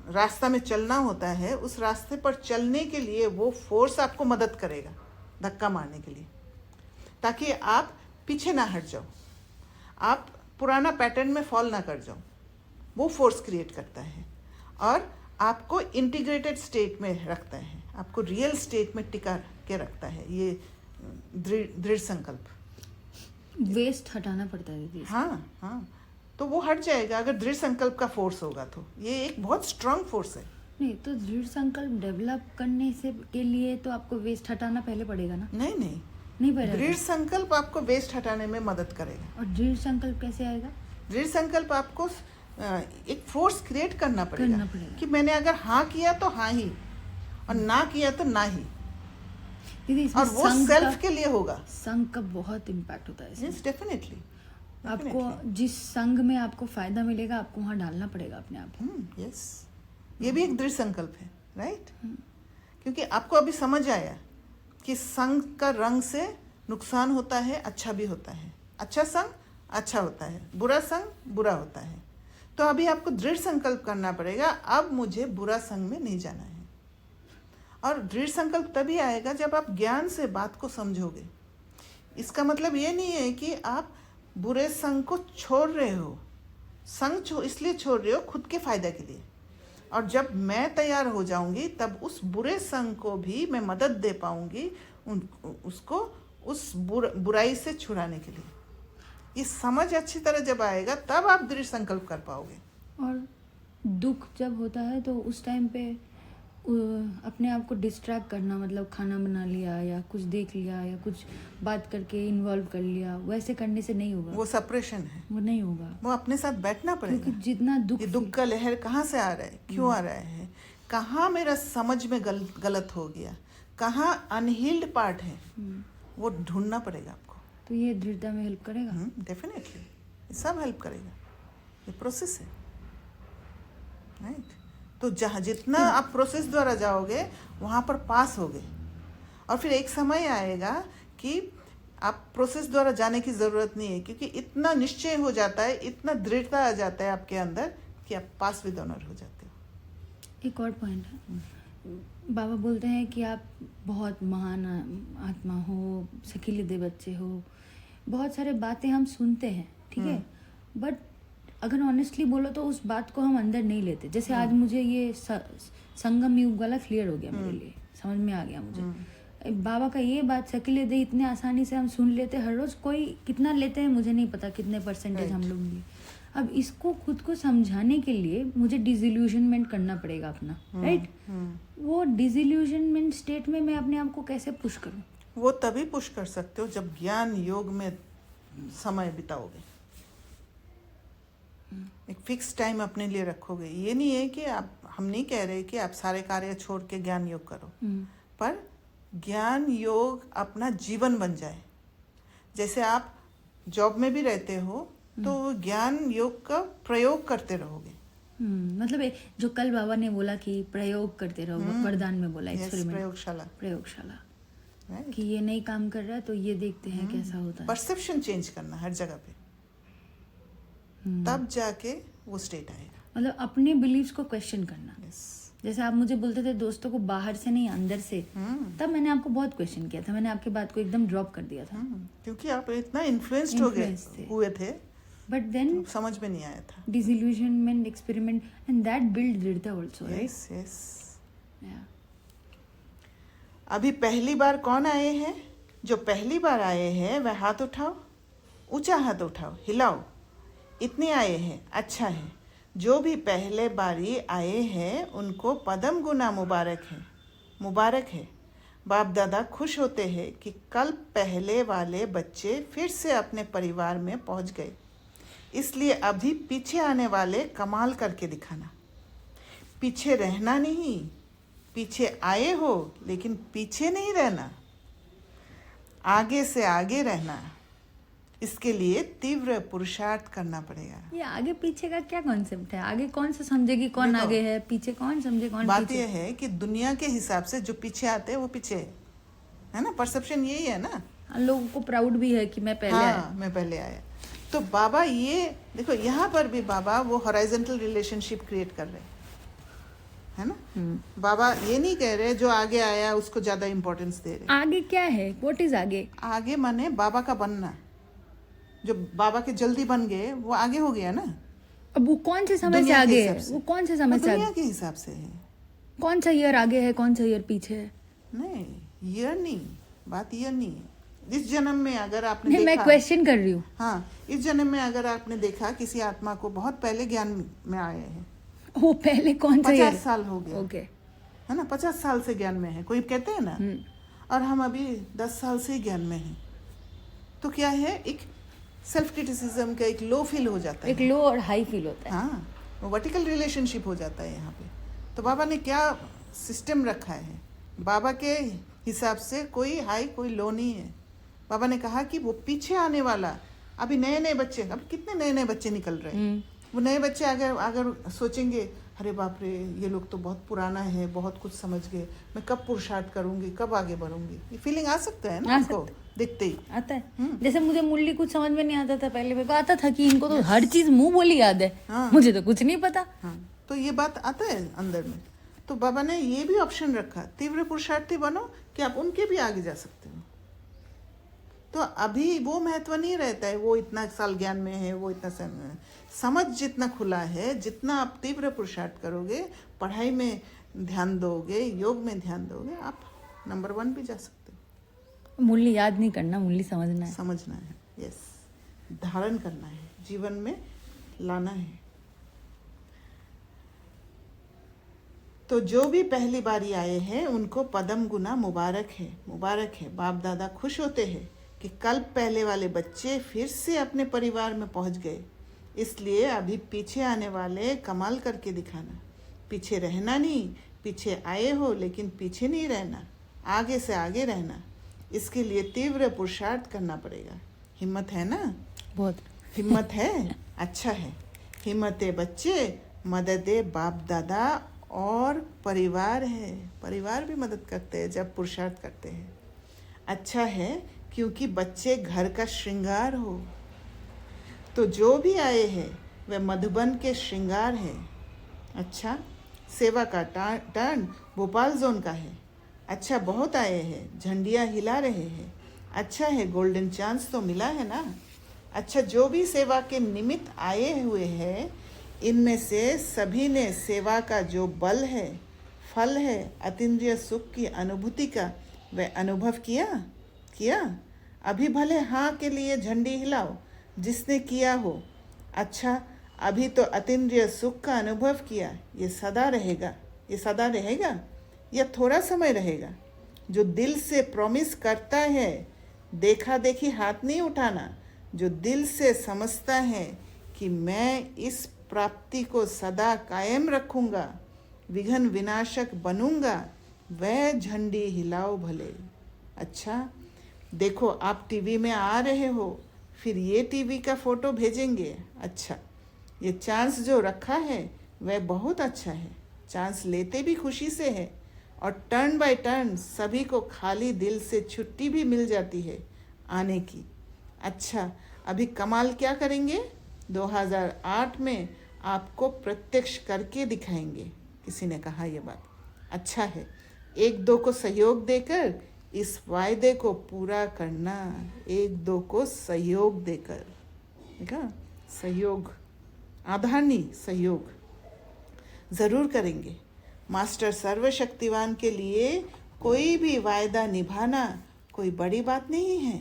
रास्ता में चलना होता है, उस रास्ते पर चलने के लिए वो फोर्स आपको मदद करेगा धक्का मारने के लिए, ताकि आप पीछे ना हट जाओ, आप पुराना पैटर्न में फॉल ना कर जाओ। वो फोर्स क्रिएट करता है और आपको इंटीग्रेटेड स्टेट में रखता है, आपको रियल स्टेट में टिका के रखता है। ये दृढ़ संकल्प, वेस्ट हटाना पड़ता है दीदी। हाँ हाँ, तो वो हट जाएगा अगर दृढ़ संकल्प का फोर्स होगा। तो ये एक बहुत स्ट्रांग फोर्स है। नहीं तो दृढ़ संकल्प डेवलप करने से के लिए तो आपको वेस्ट हटाना पहले पड़ेगा ना। नहीं पड़ेगा। दृढ़ संकल्प आपको वेस्ट हटाने में मदद करेगा। और दृढ़ संकल्प कैसे आएगा? दृढ़ संकल्प आपको एक फोर्स क्रिएट करना पड़ेगा कि मैंने अगर हाँ किया तो हाँ ही, और ना किया तो ना ही। दीदी और वो सेल्फ के लिए होगा। संघ का बहुत इम्पैक्ट होता है इसमें। Yes, definitely. आपको जिस संघ में आपको फायदा मिलेगा आपको वहाँ डालना पड़ेगा अपने आप। यस, ये भी एक दृढ़ संकल्प है, राइट? क्योंकि आपको अभी समझ आया कि संघ का रंग से नुकसान होता है, अच्छा भी होता है। अच्छा संघ अच्छा होता है, बुरा संघ बुरा होता है। तो अभी आपको दृढ़ संकल्प करना पड़ेगा, अब मुझे बुरा संघ में नहीं जाना है। और दृढ़ संकल्प तभी आएगा जब आप ज्ञान से बात को समझोगे। इसका मतलब ये नहीं है कि आप बुरे संघ को छोड़ रहे हो। संघ इसलिए छोड़ रहे हो खुद के फायदा के लिए, और जब मैं तैयार हो जाऊंगी तब उस बुरे संघ को भी मैं मदद दे पाऊंगी उसको उस बुराई से छुड़ाने के लिए। ये समझ अच्छी तरह जब आएगा तब आप दृढ़ संकल्प कर पाओगे। और दुख जब होता है तो उस टाइम पे अपने आप को डिस्ट्रैक्ट करना, मतलब खाना बना लिया या कुछ देख लिया या कुछ बात करके इन्वॉल्व कर लिया, वैसे करने से नहीं होगा। वो सप्रेशन है, वो नहीं होगा। वो अपने साथ बैठना पड़ेगा। क्योंकि जितना दुख का लहर कहाँ से आ रहा है, क्यों आ रहा है, कहाँ मेरा समझ में गलत हो गया, कहाँ अनहील्ड पार्ट है, वो ढूंढना पड़ेगा आपको। तो ये दृढ़ता में हेल्प करेगा। डेफिनेटली, ये सब हेल्प करेगा। ये प्रोसेस है, राइट? तो जहाँ जितना आप प्रोसेस द्वारा जाओगे वहाँ पर पास होगे, और फिर एक समय आएगा कि आप प्रोसेस द्वारा जाने की ज़रूरत नहीं है, क्योंकि इतना निश्चय हो जाता है, इतना दृढ़ता आ जाता है आपके अंदर कि आप पास विद ऑनर हो जाते हो। एक और पॉइंट है, बाबा बोलते हैं कि आप बहुत महान आत्मा हो, सकीले दे बच्चे हो, बहुत सारे बातें हम सुनते हैं, ठीक है, बट अगर ऑनेस्टली बोलो तो उस बात को हम अंदर नहीं लेते। जैसे आज मुझे ये संगम युग वाला क्लियर हो गया, मेरे लिए समझ में आ गया मुझे। बाबा का ये बात सकीले दे इतने आसानी से हम सुन लेते हर रोज, कोई कितना लेते हैं मुझे नहीं पता, कितने परसेंटेज हम लोग लिए। अब इसको खुद को समझाने के लिए मुझे डिसइल्यूजनमेंट करना पड़ेगा अपना, राइट? वो डिसइल्यूजनमेंट स्टेट में मैं अपने आप को कैसे पुश करूं? वो तभी पुश कर सकते हो जब ज्ञान योग में समय बिताओगे, एक फिक्स टाइम अपने लिए रखोगे। ये नहीं है कि हम नहीं कह रहे कि आप सारे कार्य छोड़ के ज्ञान योग करो, पर ज्ञान योग अपना जीवन बन जाए। जैसे आप जॉब में भी रहते हो तो ज्ञान योग का प्रयोग करते रहोगे। मतलब जो कल बाबा ने बोला कि प्रयोग करते रहो, वरदान में बोला, एक्सपेरिमेंट, प्रयोगशाला right? कि ये नहीं काम कर रहा है तो ये देखते हैं कैसा होता है। परसेप्शन चेंज करना हर जगह पे, तब जाके वो स्टेट आएगा। मतलब अपने बिलीव्स को क्वेश्चन करना। yes. जैसे आप मुझे बोलते थे दोस्तों को बाहर से नहीं अंदर से, तब मैंने आपको बहुत क्वेश्चन किया था, मैंने आपकी बात को एकदम ड्रॉप कर दिया था। क्योंकि आप इतना इन्फ्लुएंस्ड हुए थे, बट देन तो समझ में नहीं आया था। Disillusionment, experiment, and that build दृढ़ता आल्सो, राइट? यस। या अभी पहली बार कौन आए हैं? जो पहली बार आए हैं वह हाथ उठाओ, ऊंचा हाथ उठाओ, हिलाओ। इतने आए हैं, अच्छा है। जो भी पहले बारी आए हैं उनको पदम गुना मुबारक है, मुबारक है। बाप दादा खुश होते हैं कि कल पहले वाले बच्चे फिर से अपने परिवार में पहुंच गए, इसलिए अभी पीछे आने वाले कमाल करके दिखाना। पीछे रहना नहीं, पीछे आए हो लेकिन पीछे नहीं रहना, आगे से आगे रहना। इसके लिए तीव्र पुरुषार्थ करना पड़ेगा। ये आगे पीछे का क्या कॉन्सेप्ट है? आगे कौन सा समझेगी कौन आगे है, पीछे कौन समझे कौन बात पीछे? ये है कि दुनिया के हिसाब से जो पीछे आते हैं वो पीछे है ना। परसेप्शन यही है ना। लोगों को प्राउड भी है कि मैं पहले आया। मैं पहले आया, तो बाबा ये देखो, यहाँ पर भी बाबा वो हॉराइजेंटल रिलेशनशिप क्रिएट कर रहे हैं, है ना। बाबा ये नहीं कह रहे जो आगे आया उसको ज्यादा इंपॉर्टेंस दे रहे। आगे क्या है, व्हाट इज आगे? आगे माने बाबा का बनना, जो बाबा के जल्दी बन गए वो आगे हो गया ना। अब वो कौन से समय से दुनिया के आगे हिसाब है? से। वो कौन से समय से दुनिया आगे? के हिसाब से है। कौन सा ईयर आगे है, कौन सा ईयर पीछे है? नहीं, ईयर नहीं, बात ईयर नहीं है। इस जन्म में अगर आपने नहीं, मैं देखा, क्वेश्चन कर रही हूँ। हाँ, इस जन्म में अगर आपने देखा किसी आत्मा को बहुत पहले ज्ञान में आए हैं, वो पहले कौन सा 50 ईयर? साल हो गया, ओके। है ना, 50 साल से ज्ञान में है, कोई कहते हैं ना, और हम अभी 10 साल से ही ज्ञान में हैं, तो क्या है, एक सेल्फ क्रिटिसिज्म का एक लो फील हो जाता है, एक लो और हाई फील होता है। हाँ, वो वर्टिकल रिलेशनशिप हो जाता है यहाँ पे। तो बाबा ने क्या सिस्टम रखा है, बाबा के हिसाब से कोई हाई कोई लो नहीं है। बाबा ने कहा कि वो पीछे आने वाला, अभी नए नए बच्चे, अब कितने नए नए बच्चे निकल रहे हैं, वो नए बच्चे अगर सोचेंगे अरे बाप रे ये लोग तो बहुत पुराना है, बहुत कुछ समझ गए, मैं कब पुरुषार्थ करूंगी, कब आगे बढ़ूंगी, ये फीलिंग आ सकता है ना आ आपको दिखते ही। आता है। जैसे मुझे मुरली कुछ समझ में नहीं आता था पहले, मेरे को आता था कि इनको तो हर चीज मुंह बोली याद है, हाँ। मुझे तो कुछ नहीं पता। हाँ, तो ये बात आता है अंदर में। तो बाबा ने ये भी ऑप्शन रखा, तीव्र पुरुषार्थी बनो कि आप उनके भी आगे जा सकते हो। तो अभी वो महत्व नहीं रहता है, वो इतना साल ज्ञान में है, वो इतना साल में है। समझ जितना खुला है, जितना आप तीव्र पुरुषार्थ करोगे, पढ़ाई में ध्यान दोगे, योग में ध्यान दोगे, आप नंबर 1 भी जा सकते हो। मुरली याद नहीं करना, मुरली समझना है। समझना है, यस, धारण करना है, जीवन में लाना है। तो जो भी पहली बारी आए हैं उनको पदम गुना मुबारक है, मुबारक है। बाप दादा खुश होते हैं कि कल पहले वाले बच्चे फिर से अपने परिवार में पहुंच गए, इसलिए अभी पीछे आने वाले कमाल करके दिखाना। पीछे रहना नहीं, पीछे आए हो लेकिन पीछे नहीं रहना, आगे से आगे रहना। इसके लिए तीव्र पुरुषार्थ करना पड़ेगा। हिम्मत है ना? बहुत हिम्मत है, अच्छा है। हिम्मते बच्चे, मददे बाप दादा और परिवार है, परिवार भी मदद करते हैं जब पुरुषार्थ करते हैं। अच्छा है क्योंकि बच्चे घर का श्रृंगार हो। तो जो भी आए हैं वह मधुबन के श्रृंगार है। अच्छा, सेवा का टर्न भोपाल जोन का है। अच्छा, बहुत आए हैं, झंडियाँ हिला रहे हैं। अच्छा है, गोल्डन चांस तो मिला है ना। अच्छा, जो भी सेवा के निमित्त आए हुए हैं, इनमें से सभी ने सेवा का जो बल है, फल है, अतीन्द्रिय सुख की अनुभूति का, वह अनुभव किया। अभी भले हाँ के लिए झंडी हिलाओ जिसने किया हो। अच्छा, अभी तो अतीन्द्रिय सुख का अनुभव किया, ये सदा रहेगा या थोड़ा समय रहेगा। जो दिल से प्रॉमिस करता है, देखा देखी हाथ नहीं उठाना। जो दिल से समझता है कि मैं इस प्राप्ति को सदा कायम रखूंगा, विघ्न विनाशक बनूंगा, वह झंडी हिलाओ भले। अच्छा, देखो आप टीवी में आ रहे हो, फिर ये टीवी का फोटो भेजेंगे। अच्छा, ये चांस जो रखा है वह बहुत अच्छा है, चांस लेते भी खुशी से है और टर्न बाय टर्न सभी को खाली दिल से छुट्टी भी मिल जाती है आने की। अच्छा, अभी कमाल क्या करेंगे, 2008 में आपको प्रत्यक्ष करके दिखाएंगे। किसी ने कहा ये बात। अच्छा है, 1-2 को सहयोग देकर इस वायदे को पूरा करना, 1-2 को सहयोग देकर, देखा, सहयोग, आधार नहीं, सहयोग जरूर करेंगे। मास्टर सर्वशक्तिवान के लिए कोई भी वायदा निभाना कोई बड़ी बात नहीं है।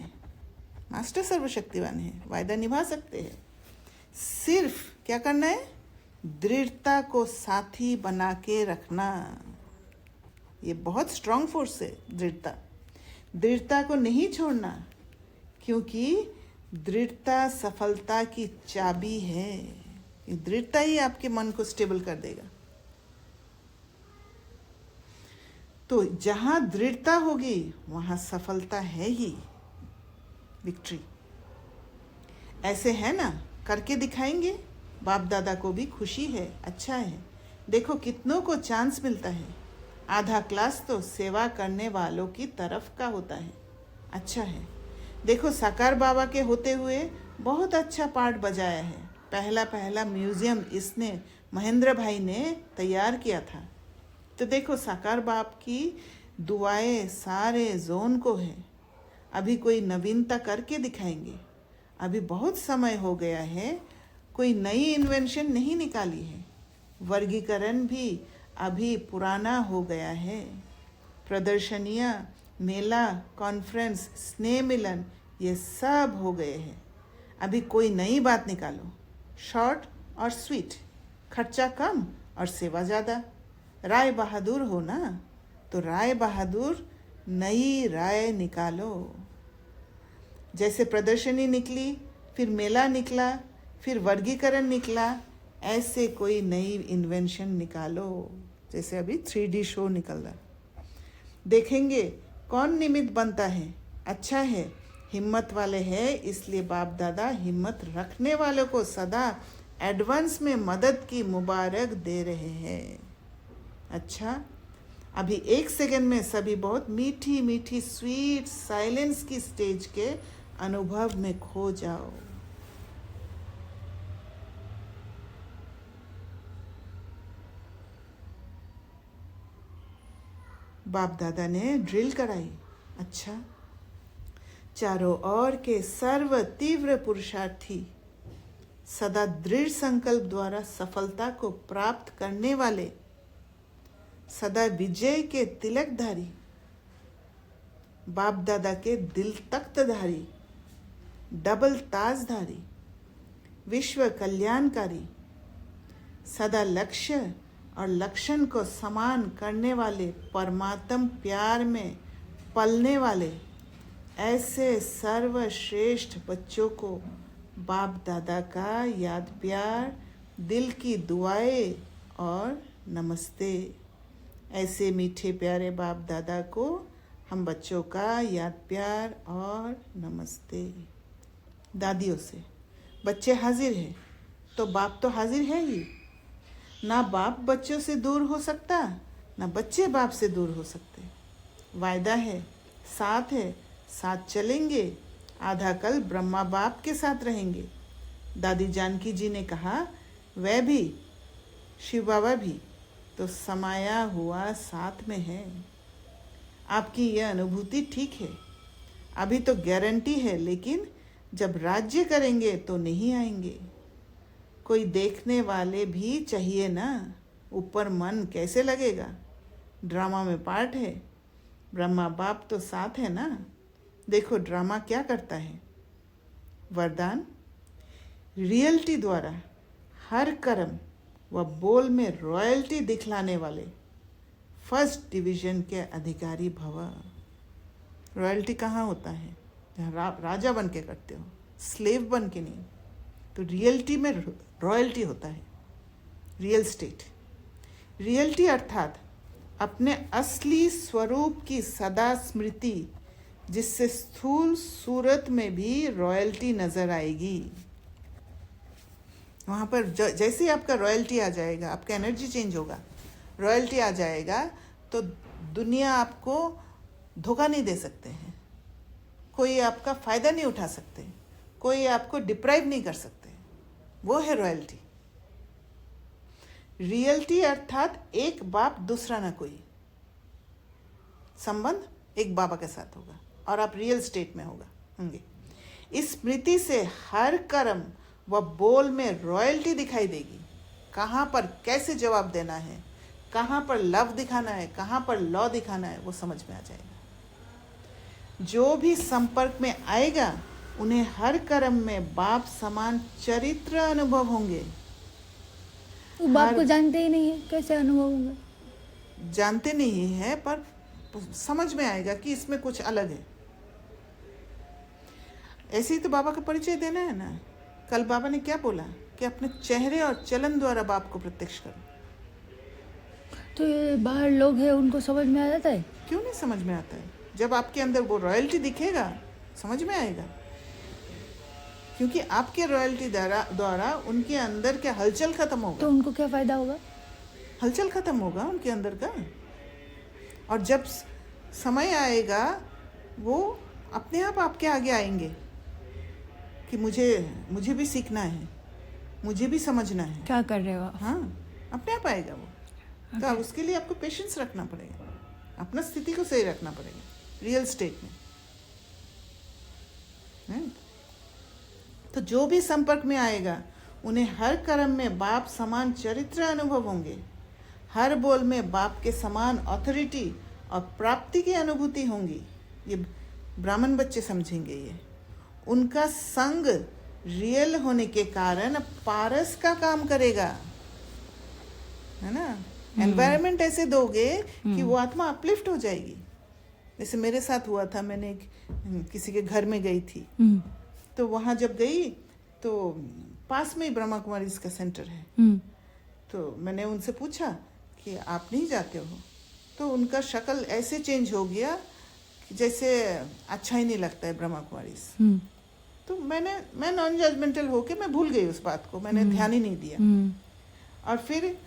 मास्टर सर्वशक्तिवान है, वायदा निभा सकते हैं। सिर्फ क्या करना है, दृढ़ता को साथी बना के रखना। ये बहुत स्ट्रांग फोर्स है, दृढ़ता को नहीं छोड़ना, क्योंकि दृढ़ता सफलता की चाबी है। दृढ़ता ही आपके मन को स्टेबल कर देगा। तो जहां दृढ़ता होगी वहां सफलता है ही, विक्ट्री। ऐसे है ना, करके दिखाएंगे, बाप दादा को भी खुशी है। अच्छा है, देखो कितनों को चांस मिलता है। आधा क्लास तो सेवा करने वालों की तरफ का होता है। अच्छा है, देखो साकार बाबा के होते हुए बहुत अच्छा पार्ट बजाया है। पहला म्यूजियम इसने महेंद्र भाई ने तैयार किया था। तो देखो साकार बाप की दुआएं सारे जोन को है। अभी कोई नवीनता करके दिखाएंगे। अभी बहुत समय हो गया है, कोई नई इन्वेंशन नहीं निकाली है। वर्गीकरण भी अभी पुराना हो गया है। प्रदर्शनियाँ, मेला, कॉन्फ्रेंस, स्नेह मिलन ये सब हो गए हैं। अभी कोई नई बात निकालो, शॉर्ट और स्वीट, खर्चा कम और सेवा ज़्यादा। राय बहादुर हो ना, तो राय बहादुर नई राय निकालो। जैसे प्रदर्शनी निकली, फिर मेला निकला, फिर वर्गीकरण निकला, ऐसे कोई नई इन्वेंशन निकालो। जैसे अभी 3D शो निकल रहा, देखेंगे कौन निमित्त बनता है। अच्छा है, हिम्मत वाले हैं, इसलिए बाप दादा हिम्मत रखने वालों को सदा एडवांस में मदद की मुबारक दे रहे हैं। अच्छा, अभी 1 सेकंड में सभी बहुत मीठी मीठी स्वीट साइलेंस की स्टेज के अनुभव में खो जाओ। बाप दादा ने ड्रिल कराई। अच्छा, चारों ओर के सर्व तीव्र पुरुषार्थी, सदा दृढ़ संकल्प द्वारा सफलता को प्राप्त करने वाले, सदा विजय के तिलकधारी, बाप दादा के दिल तख्तधारी, डबल ताजधारी, विश्व कल्याणकारी, सदा लक्ष्य और लक्षण को समान करने वाले, परमात्म प्यार में पलने वाले, ऐसे सर्वश्रेष्ठ बच्चों को बाप दादा का याद प्यार, दिल की दुआएं और नमस्ते। ऐसे मीठे प्यारे बाप दादा को हम बच्चों का याद प्यार और नमस्ते। दादियों से बच्चे हाजिर हैं तो बाप तो हाजिर है ही। ना बाप बच्चों से दूर हो सकता, ना बच्चे बाप से दूर हो सकते। वायदा है, साथ चलेंगे। आधा कल ब्रह्मा बाप के साथ रहेंगे। दादी जानकी जी ने कहा, वह भी शिव बाबा भी तो समाया हुआ साथ में है। आपकी यह अनुभूति ठीक है, अभी तो गारंटी है, लेकिन जब राज्य करेंगे तो नहीं आएंगे। कोई देखने वाले भी चाहिए ना, ऊपर मन कैसे लगेगा। ड्रामा में पार्ट है, ब्रह्मा बाप तो साथ है ना। देखो ड्रामा क्या करता है। वरदान, रियलिटी द्वारा हर कर्म व बोल में रॉयल्टी दिखलाने वाले फर्स्ट डिवीजन के अधिकारी भव। रॉयल्टी कहाँ होता है? जहाँ राजा बन के करते हो, स्लेव बन के नहीं। तो रियलिटी में रॉयल्टी होता है, रियल स्टेट। रियलिटी अर्थात अपने असली स्वरूप की सदा स्मृति, जिससे स्थूल सूरत में भी रॉयल्टी नजर आएगी। वहाँ पर जैसे ही आपका रॉयल्टी आ जाएगा, आपका एनर्जी चेंज होगा, रॉयल्टी आ जाएगा, तो दुनिया आपको धोखा नहीं दे सकते हैं, कोई आपका फ़ायदा नहीं उठा सकते, कोई आपको डिप्राइव नहीं कर सकते। वो है रॉयल्टी। रियल्टी अर्थात एक बाप दूसरा ना कोई, संबंध एक बाबा के साथ होगा और आप रियल स्टेट में होंगे। इस स्मृति से हर कर्म व बोल में रॉयल्टी दिखाई देगी। कहाँ पर कैसे जवाब देना है, कहाँ पर लव दिखाना है, कहाँ पर लॉ दिखाना है, वो समझ में आ जाएगा। जो भी संपर्क में आएगा उन्हें हर कर्म में बाप समान चरित्र अनुभव होंगे। वो बाप को जानते ही नहीं है, कैसे अनुभव होंगे? जानते नहीं है, पर समझ में आएगा कि इसमें कुछ अलग है। ऐसे ही तो बाबा का परिचय देना है ना। कल बाबा ने क्या बोला कि अपने चेहरे और चलन द्वारा बाप को प्रत्यक्ष करो। तो ये बाहर लोग हैं, उनको समझ में आ जाता है? क्यों नहीं समझ में आता है? जब आपके अंदर वो रॉयल्टी दिखेगा समझ में आएगा, क्योंकि आपके रॉयल्टी द्वारा उनके अंदर क्या हलचल खत्म होगा। तो उनको क्या फायदा होगा? हलचल खत्म होगा उनके अंदर का, और जब समय आएगा वो अपने आप आपके आगे आएंगे। कि मुझे भी सीखना है, मुझे भी समझना है। क्या कर रहे हो आप? हाँ, अपने आप आएगा वो। तो उसके लिए आपको पेशेंस रखना पड़ेगा, अपना स्थिति को सही रखना पड़ेगा रियल स्टेट में। तो जो भी संपर्क में आएगा उन्हें हर कर्म में बाप समान चरित्र अनुभव होंगे, हर बोल में बाप के समान अथॉरिटी और प्राप्ति की अनुभूति होंगी। ये ब्राह्मण बच्चे समझेंगे। ये उनका संग रियल होने के कारण पारस का काम करेगा, है ना। एनवायरनमेंट ऐसे दोगे कि वो आत्मा अपलिफ्ट हो जाएगी। जैसे मेरे साथ हुआ था, मैंने किसी के घर में गई थी, तो वहां जब गई तो पास में ही ब्रह्मा कुमारी इसका सेंटर है। तो मैंने उनसे पूछा कि आप नहीं जाते हो? तो उनका शक्ल ऐसे चेंज हो गया कि जैसे अच्छा ही नहीं लगता है ब्रह्मा कुमारी। तो मैं नॉन जजमेंटल होके मैं भूल गई उस बात को, मैंने ध्यान ही नहीं दिया। और फिर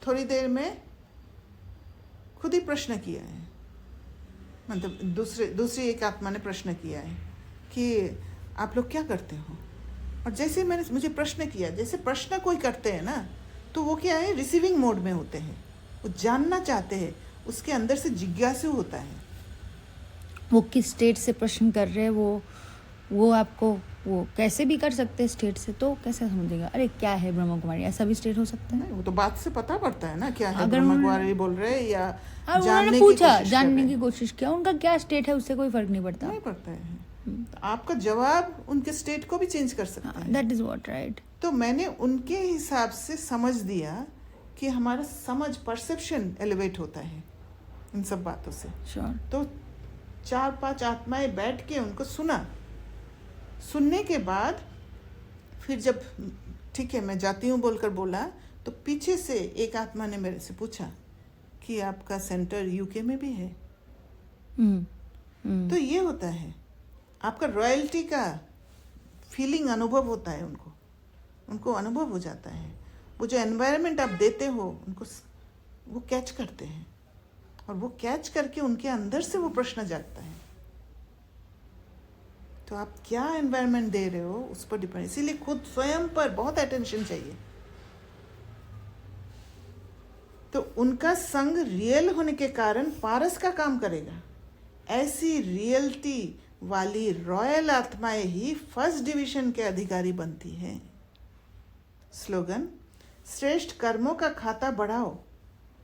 थोड़ी देर में खुद ही प्रश्न किया है, मतलब दूसरी एक आत्मा ने प्रश्न किया है कि आप लोग क्या करते हो। और जैसे मुझे प्रश्न किया, जैसे प्रश्न कोई करते हैं ना, तो वो क्या है, रिसीविंग मोड में होते हैं, वो जानना चाहते हैं, उसके अंदर से जिज्ञासु होता है। वो किस स्टेट से प्रश्न कर रहे हैं, वो आपको वो कैसे भी कर सकते हैं स्टेट से, तो कैसे समझेगा अरे क्या है ब्रह्मा कुमारी, ऐसा भी स्टेट हो सकता है। वो तो बात से पता पड़ता है ना क्या है, अगर ब्रह्मा कुमारी बोल रहे हैं या जानने की कोशिश किया, उनका क्या स्टेट है उससे कोई फर्क नहीं पड़ता। नहीं पड़ता है। तो आपका जवाब उनके स्टेट को भी चेंज कर सकता है। That is what, right. तो मैंने उनके हिसाब से समझ दिया कि हमारा समझ, परसेप्शन एलिवेट होता है इन सब बातों से। Sure. तो 4-5 आत्माएं बैठ के उनको सुनने के बाद फिर जब ठीक है मैं जाती हूँ बोलकर बोला, तो पीछे से एक आत्मा ने मेरे से पूछा कि आपका सेंटर यूके में भी है। तो ये होता है, आपका रॉयल्टी का फीलिंग अनुभव होता है, उनको अनुभव हो जाता है। वो जो एनवायरनमेंट आप देते हो उनको वो कैच करते हैं, और वो कैच करके उनके अंदर से वो प्रश्न जागता है। तो आप क्या एनवायरनमेंट दे रहे हो उस पर डिपेंड, इसीलिए खुद स्वयं पर बहुत अटेंशन चाहिए। तो उनका संग रियल होने के कारण पारस का काम करेगा। ऐसी रियलिटी वाली रॉयल आत्माएं ही फर्स्ट डिवीजन के अधिकारी बनती हैं। स्लोगन, श्रेष्ठ कर्मों का खाता बढ़ाओ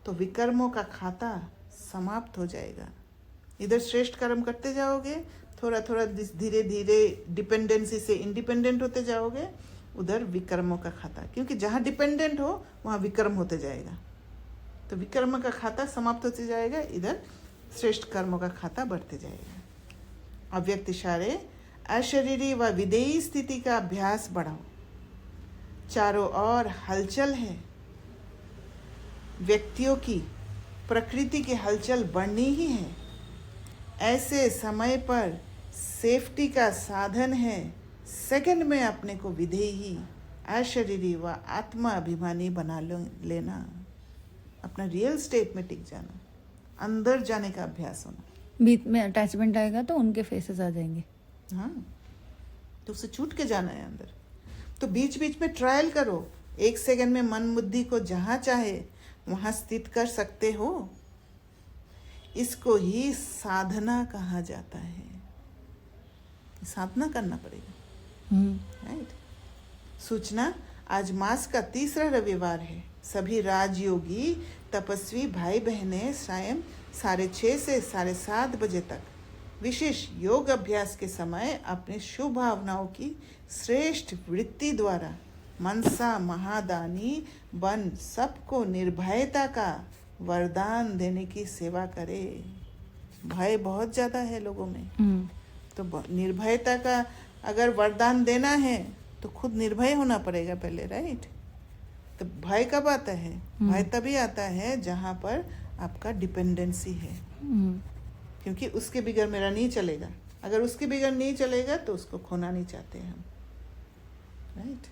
तो विकर्मों का खाता समाप्त हो जाएगा। इधर श्रेष्ठ कर्म करते जाओगे, थोड़ा थोड़ा धीरे धीरे डिपेंडेंसी से इंडिपेंडेंट होते जाओगे, उधर विकर्मों का खाता, क्योंकि जहाँ डिपेंडेंट हो वहाँ विकर्म होते जाएगा। तो विकर्म का खाता समाप्त होते जाएगा, इधर श्रेष्ठ कर्मों का खाता बढ़ते जाएगा। अव्यक्त इशारे, अशरीरी व विदेही स्थिति का अभ्यास बढ़ाओ। चारों ओर हलचल है, व्यक्तियों की, प्रकृति की हलचल बढ़नी ही है। ऐसे समय पर सेफ्टी का साधन है सेकंड में अपने को विधेयी, अशरीरी व आत्मा अभिमानी बना लेना, अपना रियल स्टेट में टिक जाना, अंदर जाने का अभ्यास होना। बीच में अटैचमेंट आएगा तो उनके फेसेस आ जाएंगे। हाँ, तो उससे छूट के जाना है अंदर। तो बीच बीच में ट्रायल करो, 1 सेकंड में मन बुद्धि को जहाँ चाहे वहाँ स्थित कर सकते हो। इसको ही साधना कहा जाता है। साधना करना पड़ेगा, राइट। सूचना, आज मास का 3रा रविवार है। सभी राजयोगी तपस्वी भाई बहनें सायं 6:30 से 7:30 बजे तक विशेष योग अभ्यास के समय अपनी शुभ भावनाओं की श्रेष्ठ वृत्ति द्वारा मनसा महादानी बन सबको निर्भयता का वरदान देने की सेवा करे। भय बहुत ज़्यादा है लोगों में, तो निर्भयता का अगर वरदान देना है तो खुद निर्भय होना पड़ेगा पहले, राइट। तो भय कब आता है? भय तभी आता है जहाँ पर आपका डिपेंडेंसी है, क्योंकि उसके बिगैर मेरा नहीं चलेगा। अगर उसके बिगैर नहीं चलेगा तो उसको खोना नहीं चाहते हम, राइट।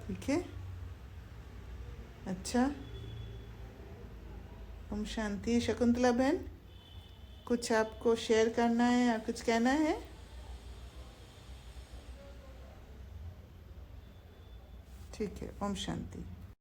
ठीक है, अच्छा। ओम शांति। शकुंतला बहन, कुछ आपको शेयर करना है या कुछ कहना है? ठीक है, ओम शांति।